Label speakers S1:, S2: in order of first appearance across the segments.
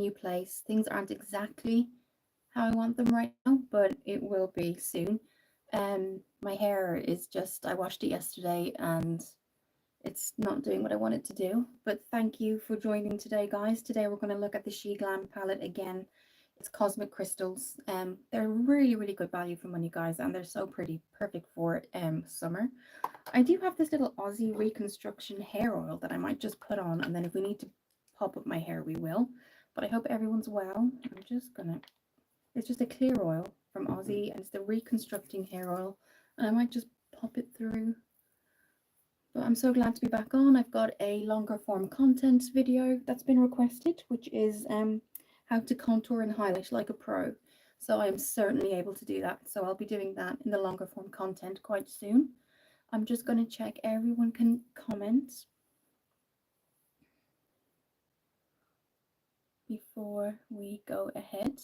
S1: new place. Things aren't exactly how I want them right now, but it will be soon. My hair is just, I washed it yesterday and it's not doing what I want it to do. But thank you for joining today, guys. Today we're going to look at the Sheglam palette again. It's Cosmic Crystals. They're really, really good value for money, guys, and they're so pretty, perfect for summer. I do have this little Aussie Reconstruction hair oil that I might just put on, and then if we need to pop up my hair, we will. But I hope everyone's well. I'm just gonna, it's just a clear oil from Aussie, and it's the Reconstructing hair oil, and I might just pop it through. But I'm so glad to be back on. I've got a longer form content video that's been requested, which is how to contour and highlight like a pro. So I'm certainly able to do that. So I'll be doing that in the longer form content quite soon. I'm just going to check everyone can comment before we go ahead.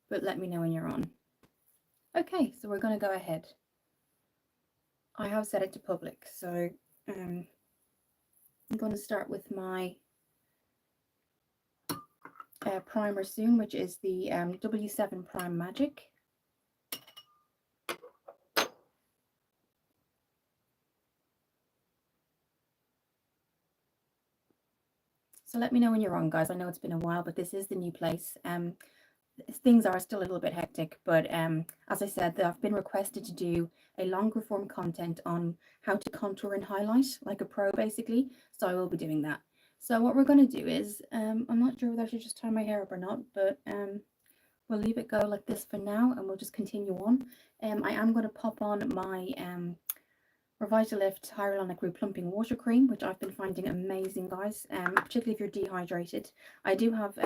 S1: But let me know when you're on. Okay, so we're going to go ahead. I have set it to public, so I'm going to start with my primer soon, which is the W7 Prime Magic. So let me know when you're on, guys. I know it's been a while, but this is the new place. Things are still a little bit hectic, but as I said, I've been requested to do a longer form content on how to contour and highlight like a pro, basically. So I will be doing that. So what we're going to do is, I'm not sure whether I should just tie my hair up or not, but we'll leave it go like this for now, and we'll just continue on. I am going to pop on my Revitalift Hyaluronic Replumping Water Cream, which I've been finding amazing, guys, particularly if you're dehydrated. I do have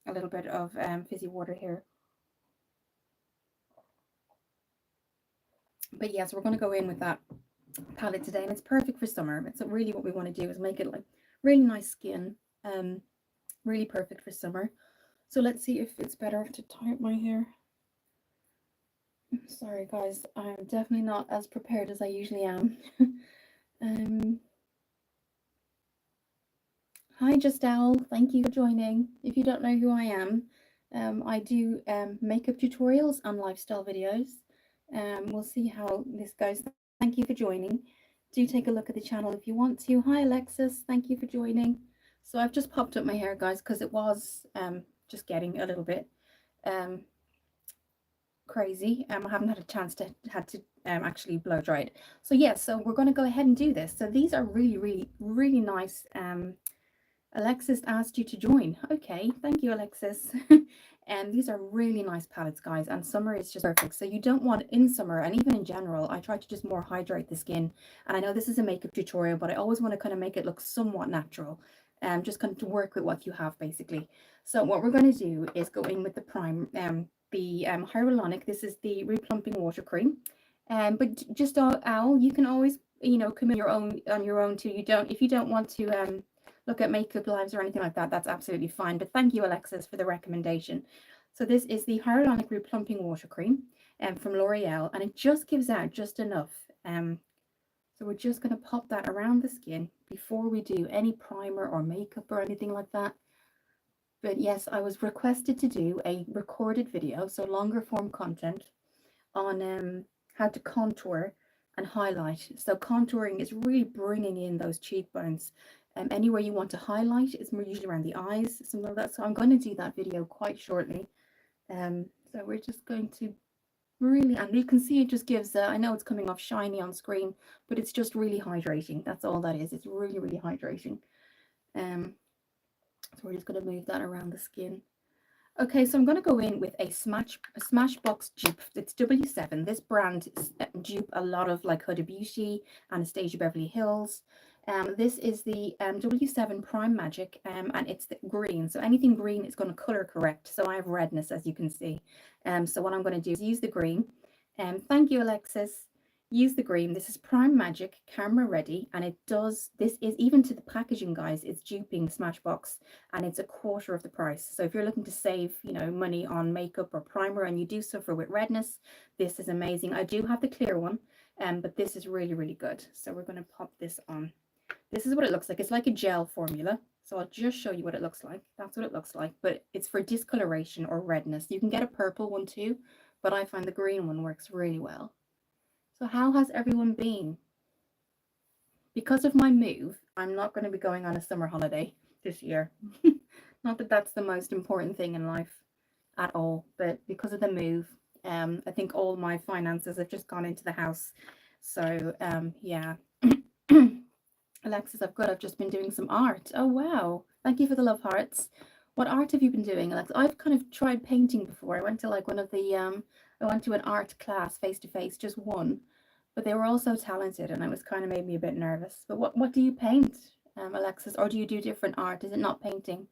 S1: a little bit of fizzy water here. But yes, we're going to go in with that palette today, and it's perfect for summer. It's really what we want to do is make it like really nice skin, really perfect for summer. So let's see if it's better to tie up my hair. Sorry, guys, I'm definitely not as prepared as I usually am. Hi, Justel. Thank you for joining. If you don't know who I am, I do makeup tutorials and lifestyle videos. We'll see how this goes. Thank you for joining. Do take a look at the channel if you want to. Hi, Alexis. Thank you for joining. So I've just popped up my hair, guys, because it was just getting a little bit crazy. I haven't had a chance to actually blow dry it. So yeah, so we're going to go ahead and do this. So these are really nice. Alexis asked you to join. Okay, thank you, Alexis. And these are really nice palettes, guys, and summer is just perfect. So you don't want, in summer and even in general, I try to just more hydrate the skin. And I know this is a makeup tutorial, but I always want to kind of make it look somewhat natural, just kind of to work with what you have, basically. So what we're going to do is go in with the prime, the hyaluronic. This is the replumping water cream. But just Owl, you can always, you know, come in your own on your own too. You don't, if you don't want to look at makeup lives or anything like that, that's absolutely fine. But thank you, Alexis, for the recommendation. So this is the Hyaluronic Replumping Water Cream from L'Oreal, and it just gives out just enough. So we're just going to pop that around the skin before we do any primer or makeup or anything like that. But yes, I was requested to do a recorded video, so longer form content on how to contour and highlight. So contouring is really bringing in those cheekbones. Anywhere you want to highlight is more usually around the eyes, something like that. So I'm going to do that video quite shortly. So we're just going to really, and you can see it just gives, I know it's coming off shiny on screen, but it's just really hydrating. That's all that is. It's really hydrating. So we're just going to move that around the skin. Okay, so I'm going to go in with a Smashbox dupe. It's W7. This brand dupe a lot of like Huda Beauty, Anastasia Beverly Hills. This is the W7 Prime Magic, and it's the green. So anything green is going to color correct. So I have redness, as you can see. So what I'm going to do is use the green. Thank you, Alexis. Use the green. This is Prime Magic, camera ready, and it does, this is even to the packaging, guys, it's duping Smashbox, and it's a quarter of the price. So if you're looking to save, you know, money on makeup or primer and you do suffer with redness, this is amazing. I do have the clear one, But this is really, really good. So we're going to pop this on. This is what it looks like. It's like a gel formula. So I'll just show you what it looks like. That's what it looks like, but it's for discoloration or redness. You can get a purple one too, but I find the green one works really well. So how has everyone been? Because of my move, I'm not going to be going on a summer holiday this year. Not that that's the most important thing in life at all, but because of the move, I think all my finances have just gone into the house. So yeah. Alexis, I've just been doing some art. Oh wow, thank you for the love hearts. What art have you been doing, Alexis? I've kind of tried painting before. I went to like one of the I went to an art class face to face, just one, but they were all so talented, and it was kind of made me a bit nervous. But what do you paint, Alexis, or do you do different art? Is it not painting?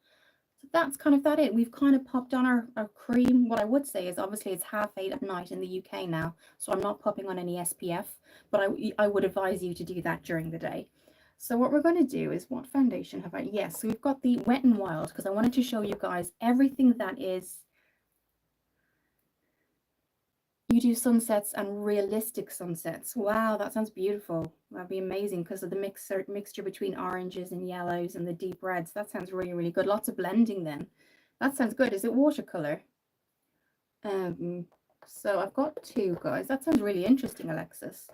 S1: So that's kind of that it. We've kind of popped on our cream. What I would say is obviously it's 8:30 at night in the UK now, so I'm not popping on any SPF, but I would advise you to do that during the day. So what we're going to do is, what foundation have I? Yes, so we've got the Wet n Wild, because I wanted to show you guys everything that is. You do sunsets and realistic sunsets. Wow, that sounds beautiful. That'd be amazing because of the mixture between oranges and yellows and the deep reds. That sounds really, really good. Lots of blending then. That sounds good. Is it watercolor? So I've got two, guys. That sounds really interesting, Alexis.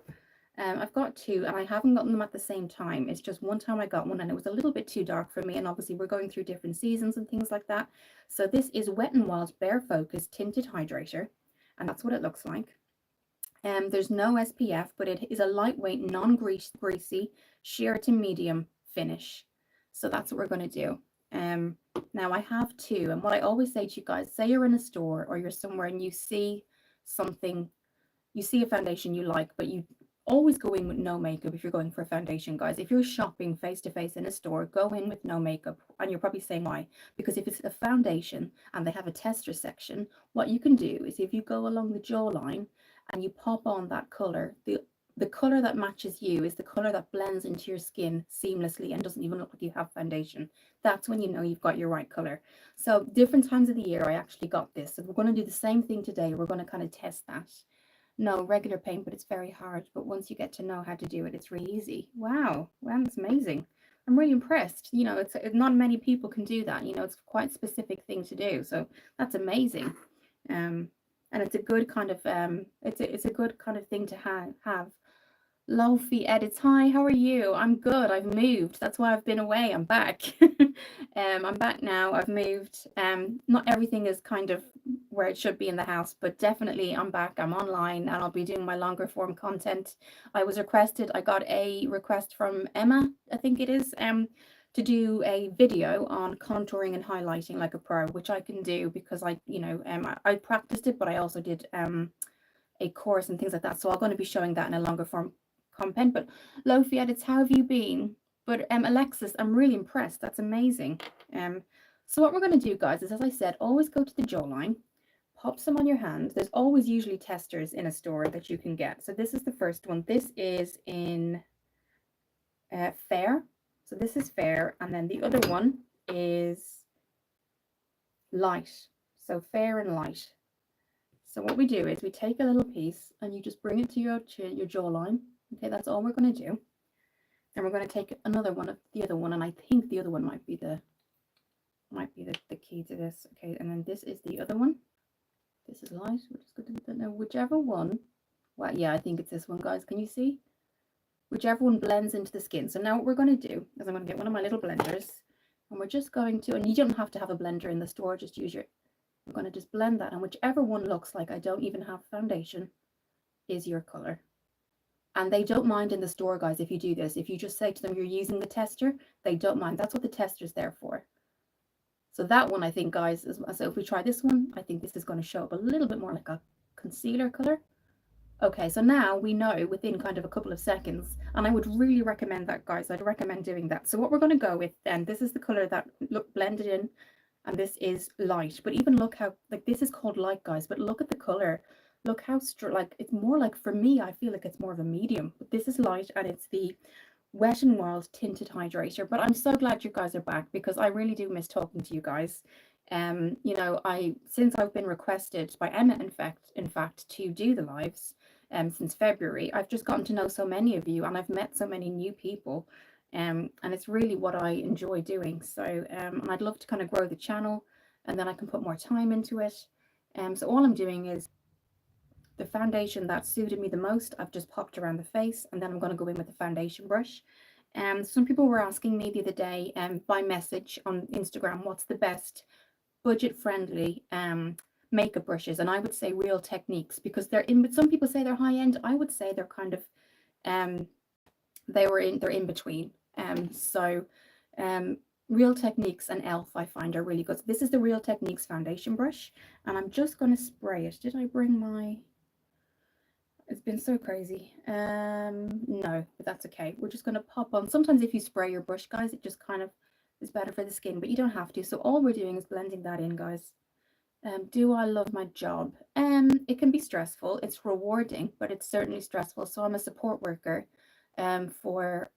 S1: I've got two, and I haven't gotten them at the same time. It's just one time I got one and it was a little bit too dark for me, and obviously we're going through different seasons and things like that. So this is Wet n Wild Bare Focus Tinted Hydrator, and that's what it looks like. There's no SPF, but it is a lightweight, non-greasy, sheer to medium finish. So that's what we're going to do. Now I have two, and what I always say to you guys, say you're in a store or you're somewhere and you see something, you see a foundation you like, but you always go in with no makeup if you're going for a foundation, guys. If you're shopping face to face in a store, go in with no makeup. And you're probably saying why? Because if it's a foundation and they have a tester section, what you can do is if you go along the jawline and you pop on that color, the color that matches you is the color that blends into your skin seamlessly and doesn't even look like you have foundation. That's when you know you've got your right color. So different times of the year I actually got this. So we're going to do the same thing today. We're going to kind of test that. No, regular paint, but it's very hard. But once you get to know how to do it, it's really easy. Wow, that's amazing. I'm really impressed. You know, it's not many people can do that. You know, it's quite a specific thing to do. So that's amazing. And it's a good kind of it's a good kind of thing to have. Lofi edits. Hi, how are you? I'm good. I've moved. That's why I've been away. I'm back. I'm back now. I've moved. Not everything is kind of where it should be in the house, but definitely I'm back. I'm online and I'll be doing my longer form content. I got a request from Emma, I think it is, to do a video on contouring and highlighting like a pro, which I can do because I practiced it, but I also did a course and things like that. So I'm going to be showing that in a longer form content. But Lofi edits, how have you been? But Alexis, I'm really impressed. That's amazing. So what we're going to do, guys, is, as I said, always go to the jawline, pop some on your hand. There's always usually testers in a store that you can get. So this is the first one. This is in Fair. So this is Fair, and then the other one is Light. So Fair and Light. So what we do is we take a little piece and you just bring it to your jawline. Okay, that's all we're going to do. And we're going to take another one of the other one, and I think the other one might be the key to this. Okay, and then this is the other one. This is Light. We're just going to know whichever one. Well, yeah, I think it's this one, guys. Can you see? Whichever one blends into the skin. So now what we're going to do is I'm going to get one of my little blenders, and we're just going to, and you don't have to have a blender in the store, just use your, we're going to just blend that, and whichever one looks like I don't even have foundation is your color. And they don't mind in the store, guys, if you do this. If you just say to them you're using the tester, they don't mind. That's what the tester's there for. So that one, I think, guys, so if we try this one, I think this is going to show up a little bit more like a concealer color. Okay, so now we know within kind of a couple of seconds, and I would really recommend that, guys. I'd recommend doing that. So what we're going to go with then, this is the color that look blended in, and this is Light. But even look how, like, this is called Light, guys, but look at the color. Look how like it's more like, for me, I feel like it's more of a medium, but this is Light, and it's the Wet n Wild Tinted Hydrator. But I'm so glad you guys are back, because I really do miss talking to you guys. You know, since I've been requested by Emma, in fact, to do the lives, since February. I've just gotten to know so many of you, and I've met so many new people, and it's really what I enjoy doing. So and I'd love to kind of grow the channel, and then I can put more time into it. So all I'm doing is the foundation that suited me the most, I've just popped around the face, and then I'm going to go in with the foundation brush. Some people were asking me the other day by message on Instagram, what's the best budget-friendly makeup brushes? And I would say Real Techniques, because they're in, but some people say they're high-end. I would say they're kind of they're in between. So Real Techniques and Elf I find are really good. So this is the Real Techniques foundation brush, and I'm just going to spray it. Did I bring my... It's been so crazy. No, but that's okay. We're just going to pop on. Sometimes if you spray your brush, guys, it just kind of is better for the skin, but you don't have to. So all we're doing is blending that in, guys. Do I love my job? It can be stressful. It's rewarding, but it's certainly stressful. So I'm a support worker for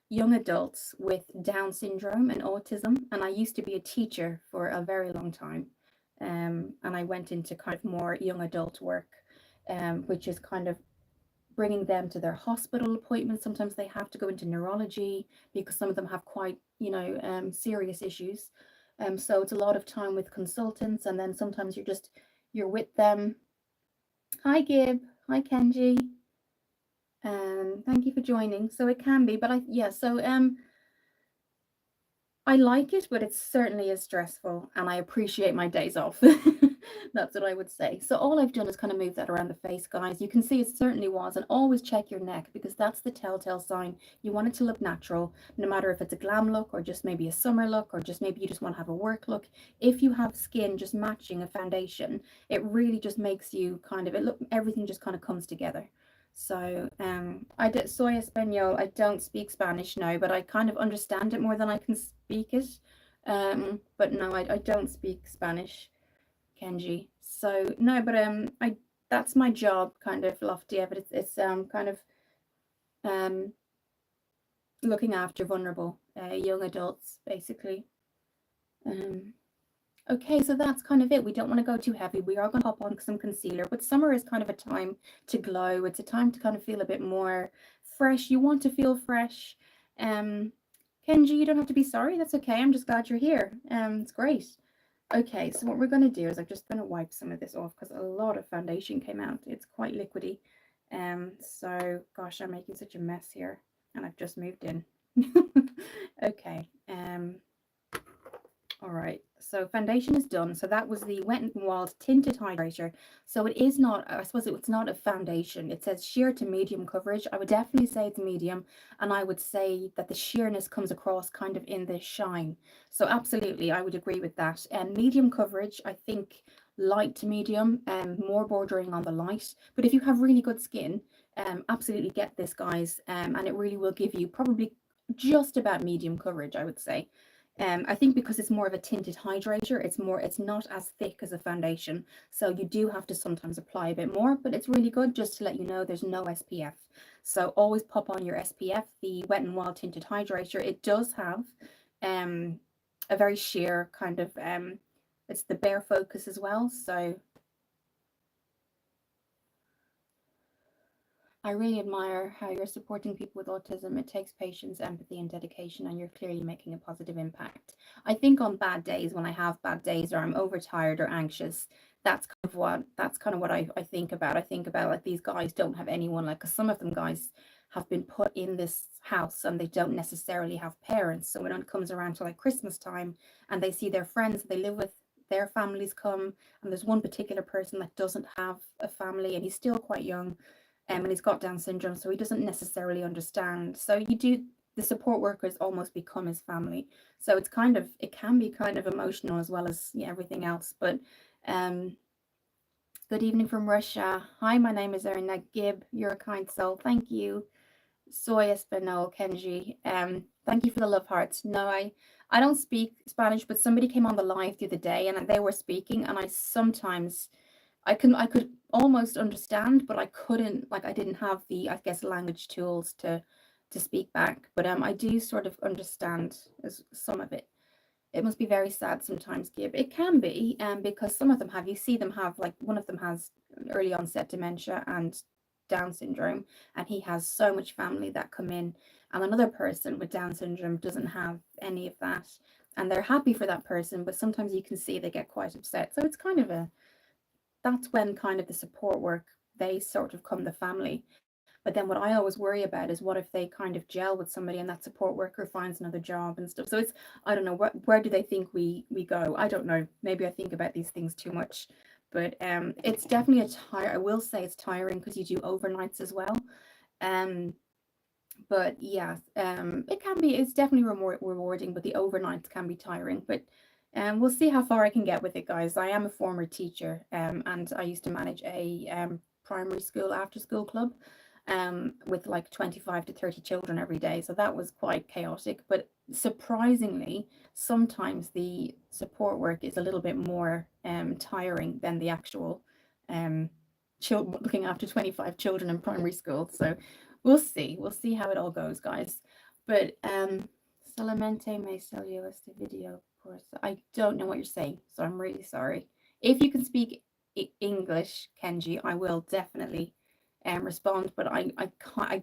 S1: young adults with Down syndrome and autism, and I used to be a teacher for a very long time. And I went into kind of more young adult work, which is kind of bringing them to their hospital appointments. Sometimes they have to go into neurology because some of them have quite, serious issues. So it's a lot of time with consultants, and then sometimes you're with them. Hi Gib, hi Kenji. Thank you for joining. So it can be, but I like it, but it certainly is stressful, and I appreciate my days off. That's what I would say. So all I've done is kind of move that around the face, guys. You can see it certainly was, and always check your neck, because that's the telltale sign. You want it to look natural, no matter if it's a glam look or just maybe a summer look, or just maybe you just want to have a work look. If you have skin just matching a foundation, it really just makes you kind of, everything just kind of comes together. So I did soy español. I don't speak Spanish, no, but I kind of understand it more than I can speak it. But no, I don't speak Spanish, Kenji. So no, but that's my job, kind of lofty, but it's kind of looking after vulnerable young adults, basically. Okay, so that's kind of it. We don't want to go too heavy. We are going to pop on some concealer, but summer is kind of a time to glow. It's a time to kind of feel a bit more fresh. You want to feel fresh. Kenji, you don't have to be sorry. That's okay. I'm just glad you're here. It's great. Okay, so what we're going to do is I'm just going to wipe some of this off because a lot of foundation came out. It's quite liquidy. So gosh, I'm making such a mess here, and I've just moved in. Okay. All right, so foundation is done. So that was the Wet n Wild Tinted Hydrator. So it is not, I suppose it's not a foundation. It says sheer to medium coverage. I would definitely say it's medium, and I would say that the sheerness comes across kind of in the shine. So absolutely, I would agree with that. And medium coverage, I think light to medium, more bordering on the light. But if you have really good skin, absolutely get this, guys. And it really will give you probably just about medium coverage, I would say. I think because it's more of a tinted hydrator, it's not as thick as a foundation. So you do have to sometimes apply a bit more, but it's really good. Just to let you know, there's no SPF. So always pop on your SPF, the Wet n Wild Tinted Hydrator. It does have a very sheer kind of, it's the bare focus as well. So I really admire how you're supporting people with autism. It takes patience, empathy, and dedication, and you're clearly making a positive impact. I think on bad days, when I have bad days or I'm overtired or anxious, that's kind of what I think about. I think about, like, these guys don't have anyone, like, 'cause some of them guys have been put in this house and they don't necessarily have parents. So when it comes around to like Christmas time and they see their friends they live with, their families come, and there's one particular person that doesn't have a family, and he's still quite young, and he's got Down syndrome, so he doesn't necessarily understand. So the support workers almost become his family. So it can be kind of emotional as well as everything else. But good evening from Russia. Hi, my name is Erina Gibb. You're a kind soul. Thank you. Soy Espanol, Kenji. Thank you for the love hearts. No, I don't speak Spanish, but somebody came on the live the other day and they were speaking, and I could almost understand, but I couldn't, like, I didn't have the, I guess, language tools to speak back. But I do sort of understand some of it. It must be very sad sometimes, Gib. It can be, because some of them you see them have, like, one of them has early onset dementia and Down syndrome, and he has so much family that come in, and another person with Down syndrome doesn't have any of that, and they're happy for that person, but sometimes you can see they get quite upset. So it's kind of that's when kind of the support work, they sort of come the family. But then what I always worry about is what if they kind of gel with somebody and that support worker finds another job and stuff. So it's, I don't know, where do they think we go? I don't know. Maybe I think about these things too much. But it's definitely I will say it's tiring because you do overnights as well. Um, but yeah, it can be, it's definitely rewarding, but the overnights can be tiring. But we'll see how far I can get with it, guys. I am a former teacher, and I used to manage a primary school after school club with like 25 to 30 children every day. So that was quite chaotic, but surprisingly, sometimes the support work is a little bit more tiring than the actual looking after 25 children in primary school. So we'll see how it all goes, guys. But solamente me salió este video course. I don't know what you're saying, so I'm really sorry. If you can speak English, Kenji, I will definitely respond, but I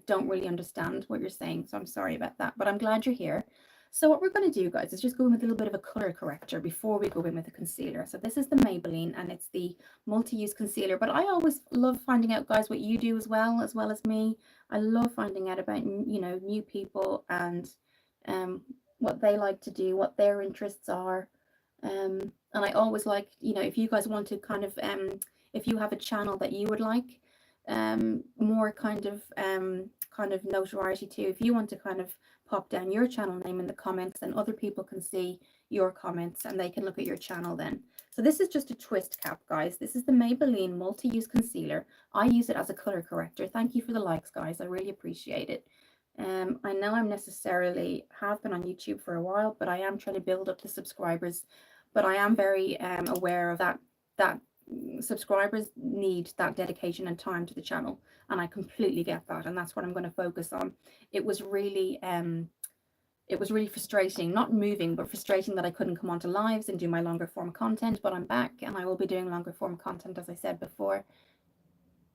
S1: don't really understand what you're saying, so I'm sorry about that, but I'm glad you're here. So what we're going to do, guys, is just go in with a little bit of a color corrector before we go in with the concealer. So this is the Maybelline, and it's the multi-use concealer, but I always love finding out, guys, what you do as well as me. I love finding out about, you know, new people and what they like to do, what their interests are. And I always like, you know, if you guys want to kind of, if you have a channel that you would like more kind of notoriety to, if you want to kind of pop down your channel name in the comments, then other people can see your comments and they can look at your channel then. So this is just a twist cap, guys. This is the Maybelline multi-use concealer. I use it as a color corrector. Thank you for the likes, guys. I really appreciate it. I know I'm necessarily have been on YouTube for a while, but I am trying to build up the subscribers. But I am very aware of that subscribers need that dedication and time to the channel, and I completely get that, and that's what I'm going to focus on. It was really frustrating, not moving, but frustrating that I couldn't come onto lives and do my longer form content, but I'm back and I will be doing longer form content, as I said before.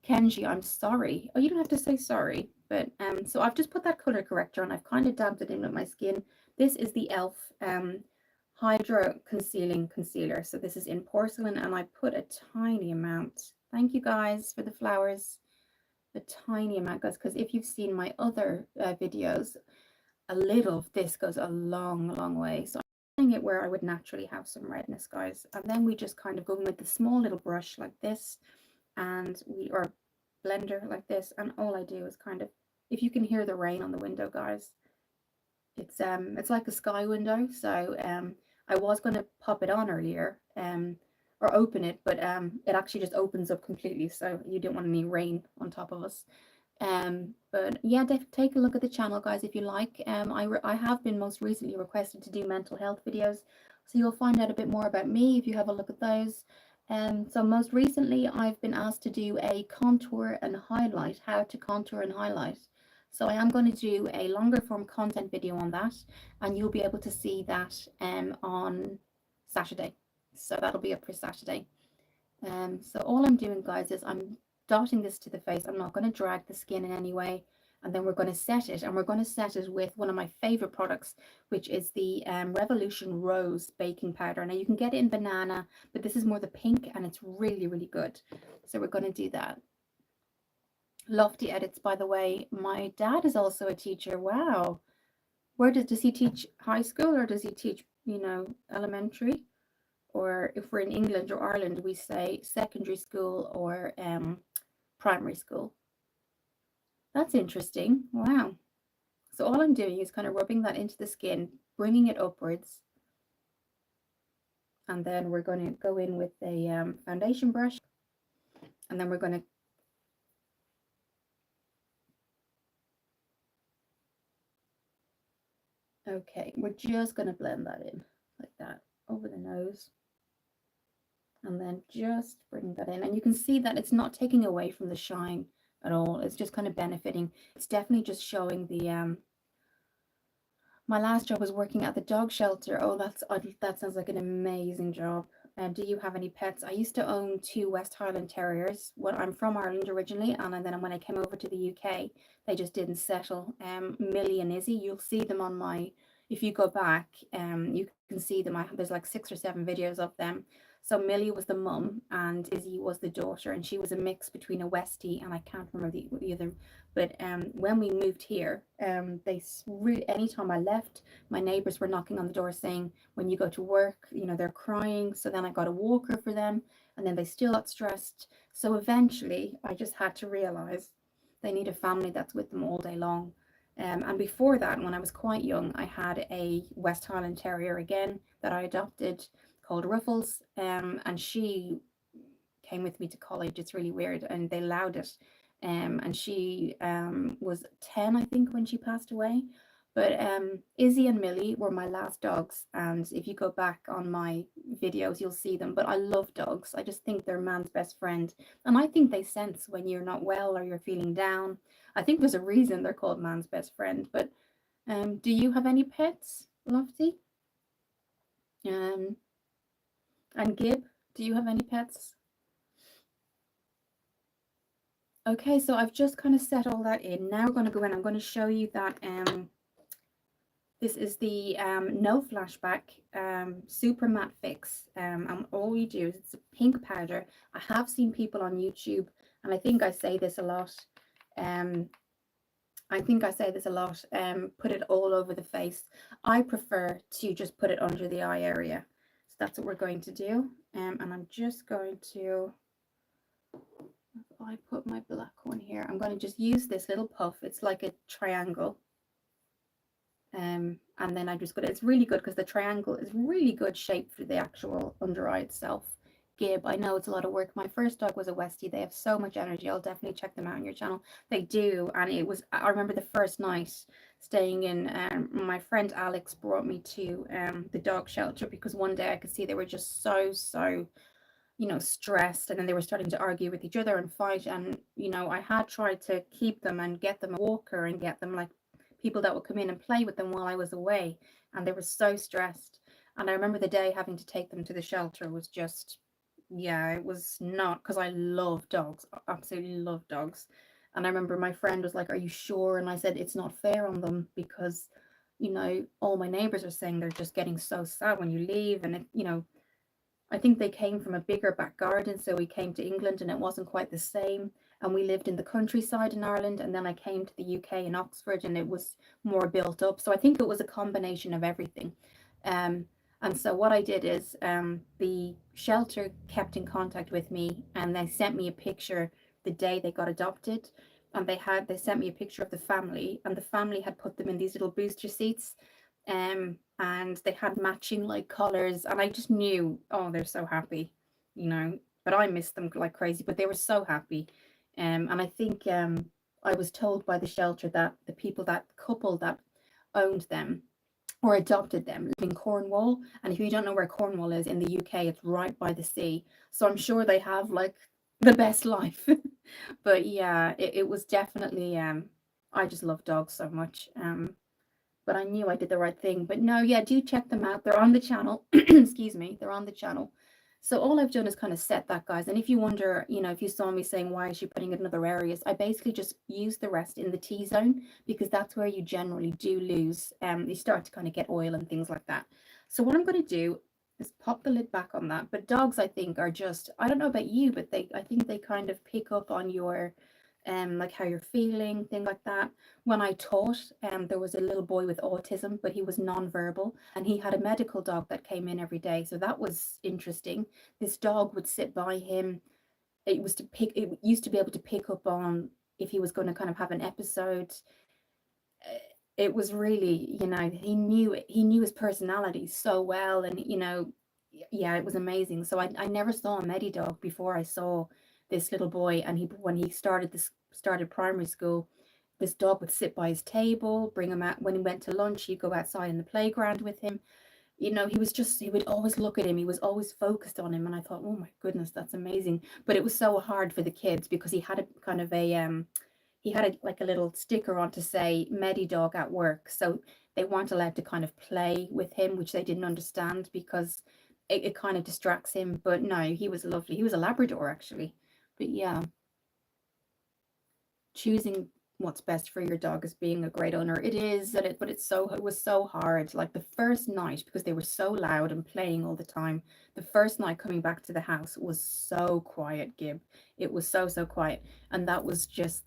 S1: Kenji, I'm sorry. Oh, you don't have to say sorry, but so I've just put that color corrector on. I've kind of dabbed it in with my skin. This is the e.l.f. Hydra Concealing Concealer. So this is in porcelain, and I put a tiny amount. Thank you guys for the flowers. A tiny amount, guys, because if you've seen my other videos, a little of this goes a long way. So I'm doing it where I would naturally have some redness, guys. And then we just kind of go in with the small little brush like this, and or blender like this, and all I do is kind of, if you can hear the rain on the window, guys, it's like a sky window. So I was going to pop it on earlier or open it, but it actually just opens up completely, so you don't want any rain on top of us. But yeah, take a look at the channel, guys, if you like. I have been most recently requested to do mental health videos, so you'll find out a bit more about me if you have a look at those. So most recently I've been asked to do a contour and highlight, how to contour and highlight. So I am going to do a longer form content video on that, and you'll be able to see that on Saturday. So that'll be up for Saturday. So all I'm doing, guys, is I'm dotting this to the face. I'm not going to drag the skin in any way. And then we're going to set it, and we're going to set it with one of my favorite products, which is the Revolution Rose baking powder. Now you can get it in banana, but this is more the pink, and it's really good. So we're going to do that. Lofty edits, by the way. My dad is also a teacher. Wow. Where does he teach high school, or does he teach, you know, elementary? Or if we're in England or Ireland, we say secondary school or primary school. That's interesting. Wow. So all I'm doing is kind of rubbing that into the skin, bringing it upwards. And then we're going to go in with a foundation brush. And then we're going to okay, we're just going to blend that in like that over the nose. And then just bring that in, and you can see that it's not taking away from the shine at all. It's just kind of benefiting. It's definitely just showing the my last job was working at the dog shelter. Oh, that sounds like an amazing job. Do you have any pets? I used to own two West Highland Terriers. Well, I'm from Ireland originally, and then when I came over to the UK, they just didn't settle. Millie and Izzy, you'll see them on my. If you go back, you can see them. There's like 6 or 7 videos of them. So Millie was the mum, and Izzy was the daughter, and she was a mix between a Westie and I can't remember the other. But when we moved here, anytime I left, my neighbours were knocking on the door saying, when you go to work, they're crying. So then I got a walker for them, and then they still got stressed. So eventually I just had to realize they need a family that's with them all day long. And before that, when I was quite young, I had a West Highland Terrier again that I adopted called Ruffles. And she came with me to college. It's really weird, and they allowed it. And she was 10, I think, when she passed away. But Izzy and Millie were my last dogs, and if you go back on my videos, you'll see them. But I love dogs. I just think they're man's best friend, and I think they sense when you're not well or you're feeling down. I think there's a reason they're called man's best friend. But do you have any pets, Lofty? Um, and Gib, do you have any pets? Okay, so I've just kind of set all that in. Now we're going to go in. I'm going to show you that this is the no flashback super matte fix. And all you do is it's a pink powder. I have seen people on YouTube, and I think I say this a lot. Put it all over the face. I prefer to just put it under the eye area. So that's what we're going to do. And I'm just going to, if I put my black one here, I'm going to just use this little puff. It's like a triangle. And then I just got it. It's really good because the triangle is really good shape for the actual under eye itself. Gib, I know it's a lot of work. My first dog was a Westie. They have so much energy. I'll definitely check them out on your channel. They do. And I remember the first night staying in, my friend Alex brought me to the dog shelter because one day I could see they were just so stressed, and then they were starting to argue with each other and fight. And I had tried to keep them and get them a walker and get them like people that would come in and play with them while I was away, and they were so stressed. And I remember the day having to take them to the shelter was just, yeah, it was not, because I love dogs, absolutely love dogs. And I remember my friend was like, are you sure? And I said, it's not fair on them because all my neighbors are saying they're just getting so sad when you leave. And I think they came from a bigger back garden, so we came to England and it wasn't quite the same. And we lived in the countryside in Ireland, and then I came to the UK in Oxford, and it was more built up. So I think it was a combination of everything. And so what I did is the shelter kept in contact with me, and they sent me a picture the day they got adopted. And they sent me a picture of the family, and the family had put them in these little booster seats. And they had matching like colors, and I just knew, oh, they're so happy, but I missed them like crazy, but they were so happy. And I think I was told by the shelter that that couple that owned them or adopted them live in Cornwall, and if you don't know where Cornwall is in the UK, it's right by the sea, so I'm sure they have like the best life. But yeah, it was definitely I just love dogs so much. But I knew I did the right thing. But no, yeah, do check them out. They're on the channel. Excuse me, they're on the channel. So all I've done is kind of set that, guys. And if you wonder, if you saw me saying, why is she putting it in other areas? I basically just use the rest in the T-zone because that's where you generally do lose. You start to kind of get oil and things like that. So what I'm going to do is pop the lid back on that. But dogs, I think, are just, I don't know about you, but I think they kind of pick up on your like how you're feeling, things like that. When I taught, there was a little boy with autism, but he was non-verbal, and he had a medical dog that came in every day. So that was interesting. This dog would sit by him. It used to be able to pick up on if he was going to kind of have an episode. It was really, he knew his personality so well, and yeah, it was amazing. So I never saw a Medi dog before I saw this little boy. And when he started primary school, this dog would sit by his table, bring him out when he went to lunch. He'd go outside in the playground with him. He would always look at him. He was always focused on him. And I thought, oh my goodness, that's amazing. But it was so hard for the kids because he had a kind of like a little sticker on to say Medi dog at work. So they weren't allowed to kind of play with him, which they didn't understand because it kind of distracts him. But no, he was lovely. He was a Labrador actually. But yeah, choosing what's best for your dog is being a great owner. It is, and but it was so hard. Like the first night, because they were so loud and playing all the time. The first night coming back to the house was so quiet, Gib. It was so quiet, and that was just,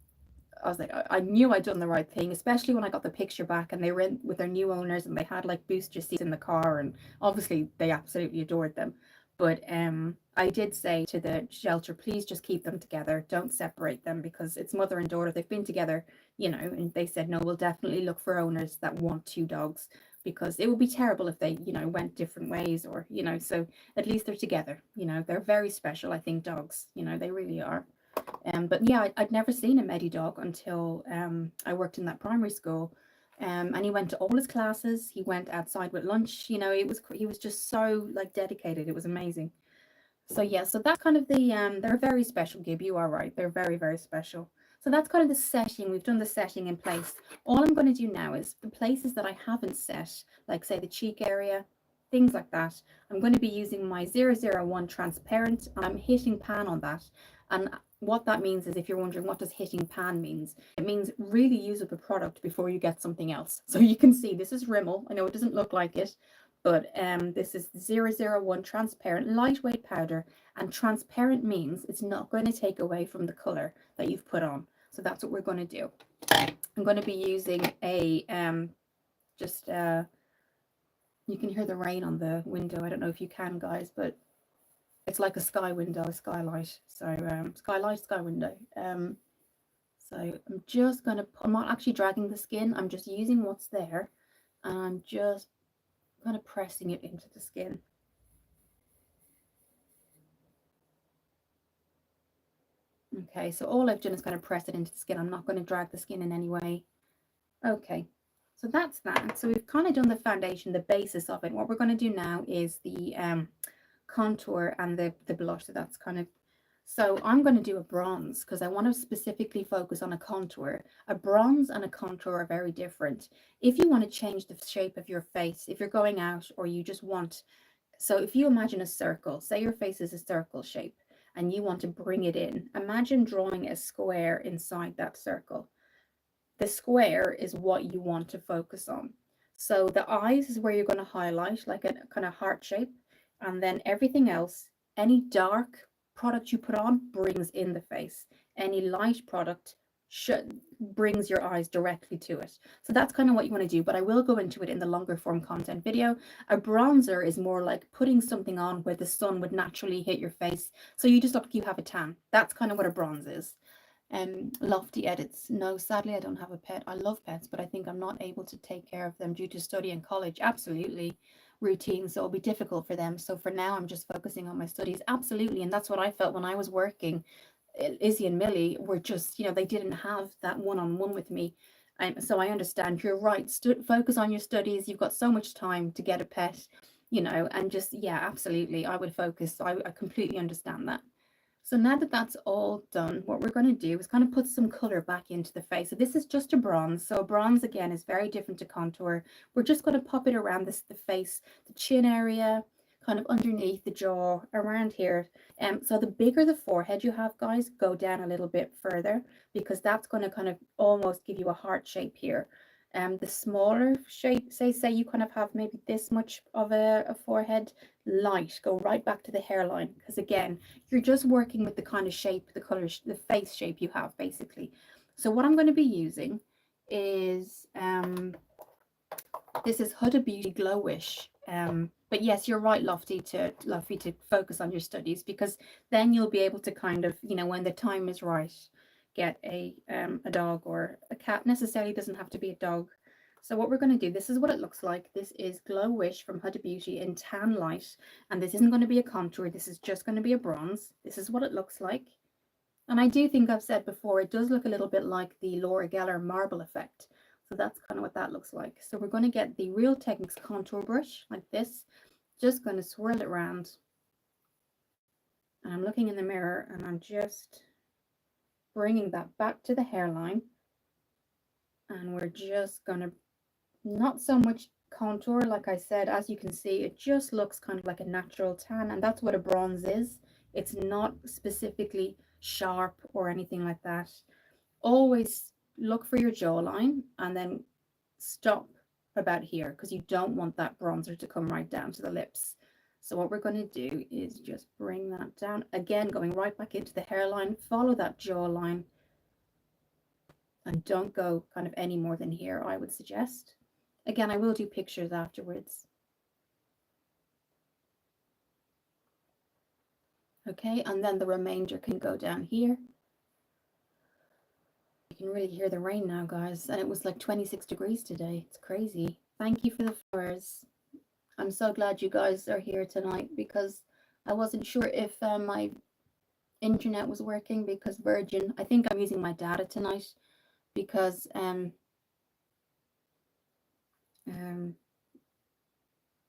S1: I was like, I knew I'd done the right thing, especially when I got the picture back and they were in with their new owners and they had like booster seats in the car, and obviously they absolutely adored them. But I did say to the shelter, please just keep them together, don't separate them, because it's mother and daughter, they've been together, you know. And they said, no, we'll definitely look for owners that want two dogs, because it would be terrible if they, you know, went different ways, or, you know. So at least they're together, you know. They're very special, I think, dogs, you know, they really are. But yeah, I'd never seen a Medi dog until I worked in that primary school. And he went to all his classes. He went outside with lunch. You know, he was just so like dedicated. It was amazing. So yeah, so that's kind of the they're very special, Gib. You are right. They're very special. So that's kind of the setting. We've done the setting in place. All I'm going to do now is the places that I haven't set, like say the cheek area, things like that. I'm going to be using my 001 transparent, and I'm hitting pan on that. And what that means is, if you're wondering what does hitting pan means, it means really use up a product before you get something else. So you can see this is Rimmel. I know it doesn't look like it, but this is 001 transparent lightweight powder, and transparent means it's not going to take away from the color that you've put on. So that's what we're going to do. I'm going to be using a just you can hear the rain on the window. I don't know if you can, guys, but it's like a sky window, a skylight. So skylight, sky window. So I'm just going to, I'm not actually dragging the skin, I'm just using what's there, and I'm just kind of pressing it into the skin. Okay, so all I've done is kind of press it into the skin. I'm not going to drag the skin in any way. Okay, so that's that. So we've kind of done the foundation, the basis of it. What we're going to do now is the contour and the blush. So that's kind of, so I'm going to do a bronze because I want to specifically focus on a contour. A bronze and a contour are very different. If you want to change the shape of your face, if you're going out or you just want, so if you imagine a circle, say your face is a circle shape and you want to bring it in, imagine drawing a square inside that circle. The square is what you want to focus on. So the eyes is where you're going to highlight like a kind of heart shape, and then everything else, any dark product you put on brings in the face. Any light product brings your eyes directly to it. So that's kind of what you want to do, but I will go into it in the longer form content video. A bronzer is more like putting something on where the sun would naturally hit your face, so you just look like you have a tan. That's kind of what a bronze is. Lofty edits. No, sadly, I don't have a pet. I love pets, but I think I'm not able to take care of them due to study and college. Absolutely. Routine, so it'll be difficult for them. So for now, I'm just focusing on my studies. Absolutely. And that's what I felt when I was working. Izzy and Millie were just, you know, they didn't have that one-on-one with me. So I understand. You're right. Focus on your studies. You've got so much time to get a pet, you know, and just, yeah, absolutely. I would focus. I completely understand that. So now that that's all done, what we're going to do is kind of put some color back into the face. So this is just a bronze. So bronze, again, is very different to contour. We're just going to pop it around the face, the chin area, kind of underneath the jaw, around here. So the bigger the forehead you have, guys, go down a little bit further, because that's going to kind of almost give you a heart shape here. The smaller shape, say you kind of have maybe this much of a forehead, light, go right back to the hairline, because again, you're just working with the kind of shape, the color, the face shape you have, basically. So what I'm going to be using is this is Huda Beauty Glow Wish. But yes, you're right, Lofty, to focus on your studies, because then you'll be able to kind of, you know, when the time is right, get a dog, or a cat. Necessarily doesn't have to be a dog. So what we're going to do, this is what it looks like. This is Glow Wish from Huda Beauty in Tan Light, and this isn't going to be a contour. This is just going to be a bronze. This is what it looks like. And I do think I've said before, it does look a little bit like the Laura Geller marble effect. So that's kind of what that looks like. So we're going to get the Real Techniques contour brush like this. Just going to swirl it around. And I'm looking in the mirror and I'm just bringing that back to the hairline. And we're just going to not so much contour, like I said, as you can see, it just looks kind of like a natural tan, and that's what a bronze is. It's not specifically sharp or anything like that. Always look for your jawline and then stop about here, because you don't want that bronzer to come right down to the lips. So what we're going to do is just bring that down again, going right back into the hairline, follow that jawline, and don't go kind of any more than here, I would suggest. Again, I will do pictures afterwards. Okay, and then the remainder can go down here. You can really hear the rain now, guys, and it was like 26 degrees today. It's crazy. Thank you for the flowers. I'm so glad you guys are here tonight, because I wasn't sure if my internet was working, because Virgin, I think I'm using my data tonight, because